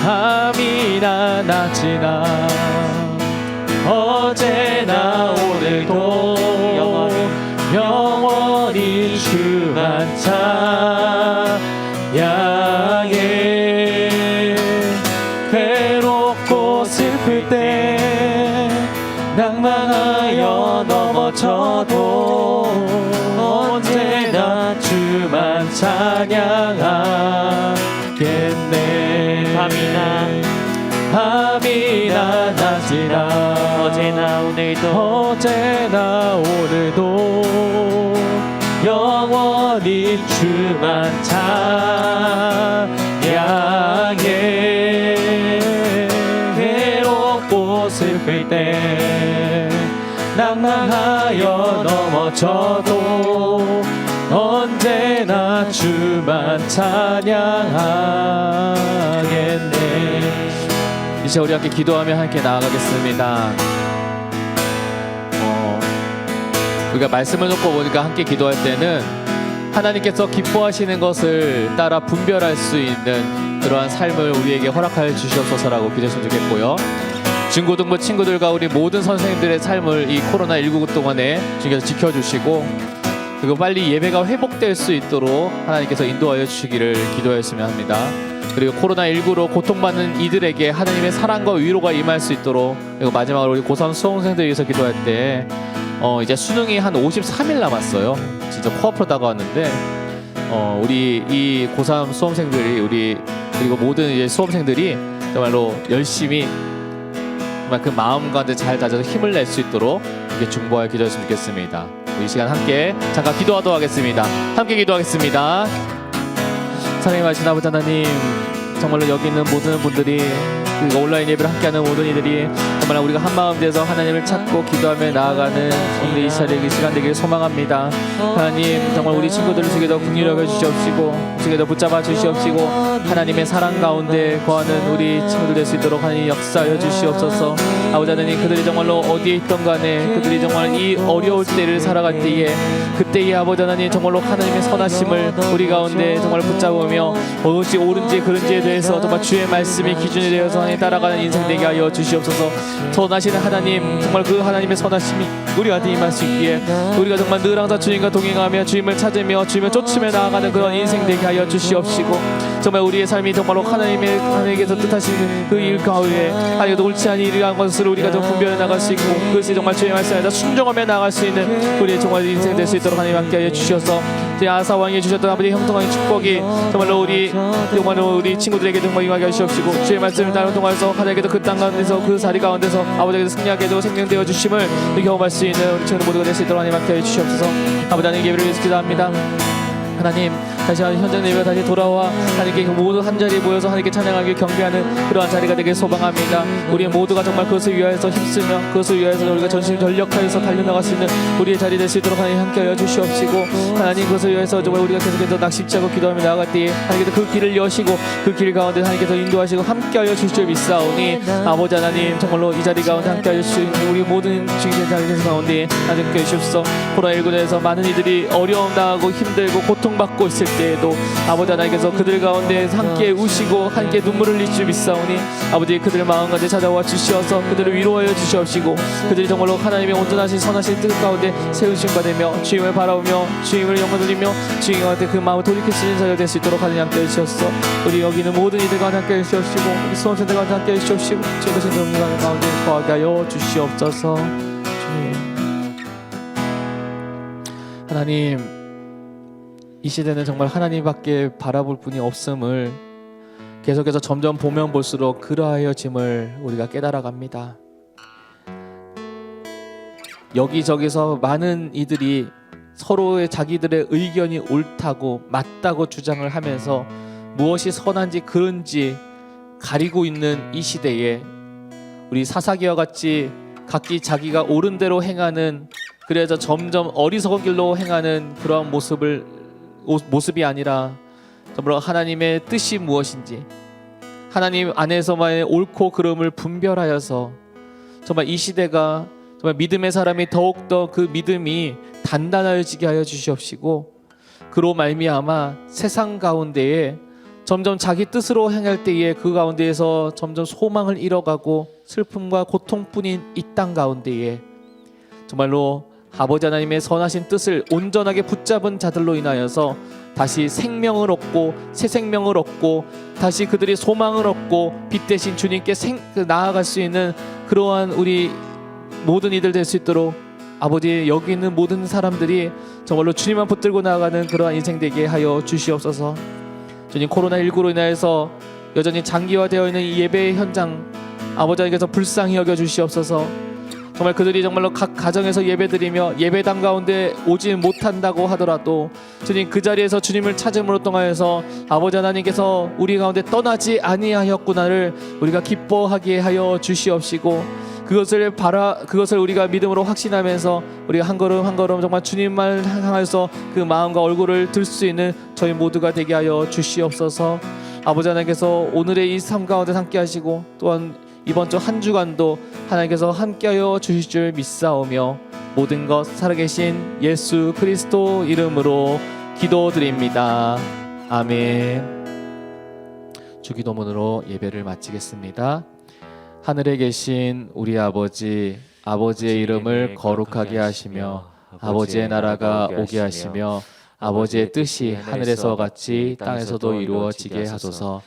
밤이나 낮이나 어제나 오늘도 영원히 주만 찬양해. 괴롭고 슬플 때 낭망하여 넘어져도 언제나 주만 찬양하겠네. 밤이나 낮이나 어제나 오늘도 영원히 주만 찬양해. 괴롭고 슬플 때 낭망하여 넘어져도 언제나 주만 찬양하겠네. 이제 우리 함께 기도하며 함께 나아가겠습니다. 우리가 말씀을 놓고 보니까 함께 기도할 때는 하나님께서 기뻐하시는 것을 따라 분별할 수 있는 그러한 삶을 우리에게 허락하여 주시옵소서라고 기도했으면 좋겠고요. 중고등부 친구들과 우리 모든 선생님들의 삶을 이 코로나19 동안에 주님께서 지켜주시고 그리고 빨리 예배가 회복될 수 있도록 하나님께서 인도하여 주시기를 기도하였으면 합니다. 그리고 코로나19로 고통받는 이들에게 하나님의 사랑과 위로가 임할 수 있도록. 그리고 마지막으로 우리 고3 수험생들 위해서 기도할 때 이제 수능이 한 53일 남았어요. 진짜 코앞으로 다가왔는데 우리 이 고3 수험생들이 그리고 모든 이제 수험생들이 정말로 열심히 정말 그 마음과 잘 다져서 힘을 낼 수 있도록 이렇게 중보하여 기도했으면 좋겠습니다. 이 시간 함께 잠깐 기도하도록 하겠습니다. 함께 기도하겠습니다. 사랑의 말씀 아버지 하나님, 정말로 여기 있는 모든 분들이 그리고 온라인 예배를 함께하는 모든 이들이 정말 우리가 한마음 돼서 하나님을 찾고 기도하며 나아가는 오늘 이 자리에 시간 되기를 소망합니다. 하나님, 정말 우리 친구들을 주께도 긍휼히 여겨 주시옵시고 주께도 붙잡아 주시옵시고 하나님의 사랑 가운데 거하는 우리 친구들 될 수 있도록 하나님 역사하여 주시옵소서. 아버지 하나님, 그들이 정말로 어디에 있던 간에 그들이 정말 이 어려울 때를 살아갈 때에 그때에 아버지 하나님 정말로 하나님의 선하심을 우리 가운데 정말 붙잡으며 무엇이 옳은지 그른지에 대해서 정말 주의 말씀이 기준이 되어서 하나님 따라가는 인생 되게 하여 주시옵소서. 선하시는 하나님, 정말 그 하나님의 선하심이 우리한테 임할 수 있기에 우리가 정말 늘 항상 주님과 동행하며 주님을 찾으며 주님을 쫓으며 나아가는 그런 인생 되게 하여 주시옵시고 정말 우리의 삶이 정말로 하나님께서 뜻하시는 그 일 가운데 하나님도 옳지 않은 일이라는 것을 우리가 좀 분별해 나갈 수 있고 그것이 정말 주의 말씀에 순종하며 나아갈 수 있는 우리의 정말 인생 될 수 있도록 하나님 함께 하여 주시옵소서. 저희 아사 왕이 주셨던 아버지 형통한 축복이 정말로 우리 친구들에게 정말 임하게 하시옵시고 주의 말씀을 나누는 동안에서 하나님께서 그 땅 가운데서 그 자리 가운데서 아버지께서 승리하게 해주고 생명되어 주심을 경험할 수 있는 우리 친구들 모두가 될 수 있도록 하나님 함께 해주시옵소서. 아버지 하나님 예배를 위해서 기도합니다. 하나님 다시 현장 예배가 다시 돌아와 하나님께 모두 한자리에 모여서 하나님께 찬양하기 경배하는 그러한 자리가 되길 소망합니다. 우리 모두가 정말 그것을 위하여서 힘쓰며 그것을 위하여서 우리가 전심 전력하여서 달려나갈 수 있는 우리의 자리 될 수 있도록 하나님 함께하여 주시옵시고 하나님 그것을 위해서 정말 우리가 계속해서 낙심치 않고 기도하며 나아갈 때에 하나님께서 그 길을 여시고 그 길 가운데 하나님께서 인도하시고 함께하여 주실 줄 믿사오니 아버지 하나님 정말로 이 자리 가운데 함께하여 주시는 우리 모든 주인의 자리 가운데 하나님 함께해 주시옵소서. 코로나19에서 많은 이들이 어려움 당하고 힘들고 고통받고 있을 때에도 아버지 하나님께서 그들 가운데 함께 우시고 함께 눈물을 흘릴 줄 믿사오니 아버지 그들 마음 가운데 찾아와 주시어서 그들을 위로하여 주시옵시고 그들이 정말로 하나님의 온전하신 선하신 뜻 가운데 세우심 받으며 주님을 바라보며 주님을 영광 돌리며 주님한테 그 마음을 돌이킬 수 있는 자리가 될 수 있도록 하나님 함께 해주시옵소서. 우리 여기 있는 모든 이들과 함께 해주시옵시고 우리 수험생들과 함께 해주시옵시고 주님의 영광 가운데 거하게 하여 주시옵소서. 주님 하나님 이 시대는 정말 하나님밖에 바라볼 분이 없음을 계속해서 점점 보면 볼수록 그러하여짐을 우리가 깨달아갑니다. 여기저기서 많은 이들이 서로의 자기들의 의견이 옳다고 맞다고 주장을 하면서 무엇이 선한지 그른지 가리고 있는 이 시대에 우리 사사기와 같이 각기 자기가 옳은 대로 행하는 그래서 점점 어리석은 길로 행하는 그러한 모습이 아니라 정말 하나님의 뜻이 무엇인지 하나님 안에서만의 옳고 그름을 분별하여서 정말 이 시대가 정말 믿음의 사람이 더욱더 그 믿음이 단단해지게 하여 주시옵시고 그로 말미암아 세상 가운데에 점점 자기 뜻으로 행할 때에 그 가운데에서 점점 소망을 잃어가고 슬픔과 고통뿐인 이 땅 가운데에 정말로 아버지 하나님의 선하신 뜻을 온전하게 붙잡은 자들로 인하여서 다시 생명을 얻고 새 생명을 얻고 다시 그들이 소망을 얻고 빛 대신 주님께 나아갈 수 있는 그러한 우리 모든 이들 될 수 있도록 아버지 여기 있는 모든 사람들이 정말로 주님만 붙들고 나아가는 그러한 인생 되게 하여 주시옵소서. 주님 코로나19로 인하여서 여전히 장기화되어 있는 이 예배 현장 아버지 하나님께서 불쌍히 여겨 주시옵소서. 정말 그들이 정말로 각 가정에서 예배드리며 예배당 가운데 오지 못한다고 하더라도 주님 그 자리에서 주님을 찾음으로 통하여서 아버지 하나님께서 우리 가운데 떠나지 아니하였구나를 우리가 기뻐하게 하여 주시옵시고 그것을 우리가 믿음으로 확신하면서 우리가 한 걸음 한 걸음 정말 주님만 향하여서 그 마음과 얼굴을 들 수 있는 저희 모두가 되게 하여 주시옵소서. 아버지 하나님께서 오늘의 이 삶 가운데 함께 하시고 또한 이번 주 한 주간도 하나님께서 함께하여 주실 줄 믿사오며 모든 것 살아계신 예수 그리스도 이름으로 기도드립니다. 아멘. 주기도문으로 예배를 마치겠습니다. 하늘에 계신 우리 아버지, 아버지의 이름을 거룩하게 하시며 아버지의 나라가 오게 하시며 아버지의 뜻이 하늘에서 같이 땅에서도 이루어지게 하소서.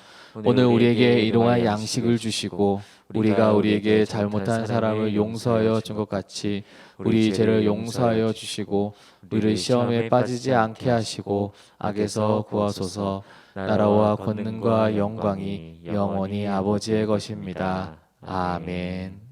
오늘 우리에게 일용할 양식을 주시고 우리가 우리에게 잘못한 사람을 용서하여 준 것 같이 우리 죄를 용서하여 주시고 우리를 시험에 빠지지 않게 하시고 악에서 구하소서. 나라와 권능과 영광이 영원히 아버지의 것입니다. 아멘.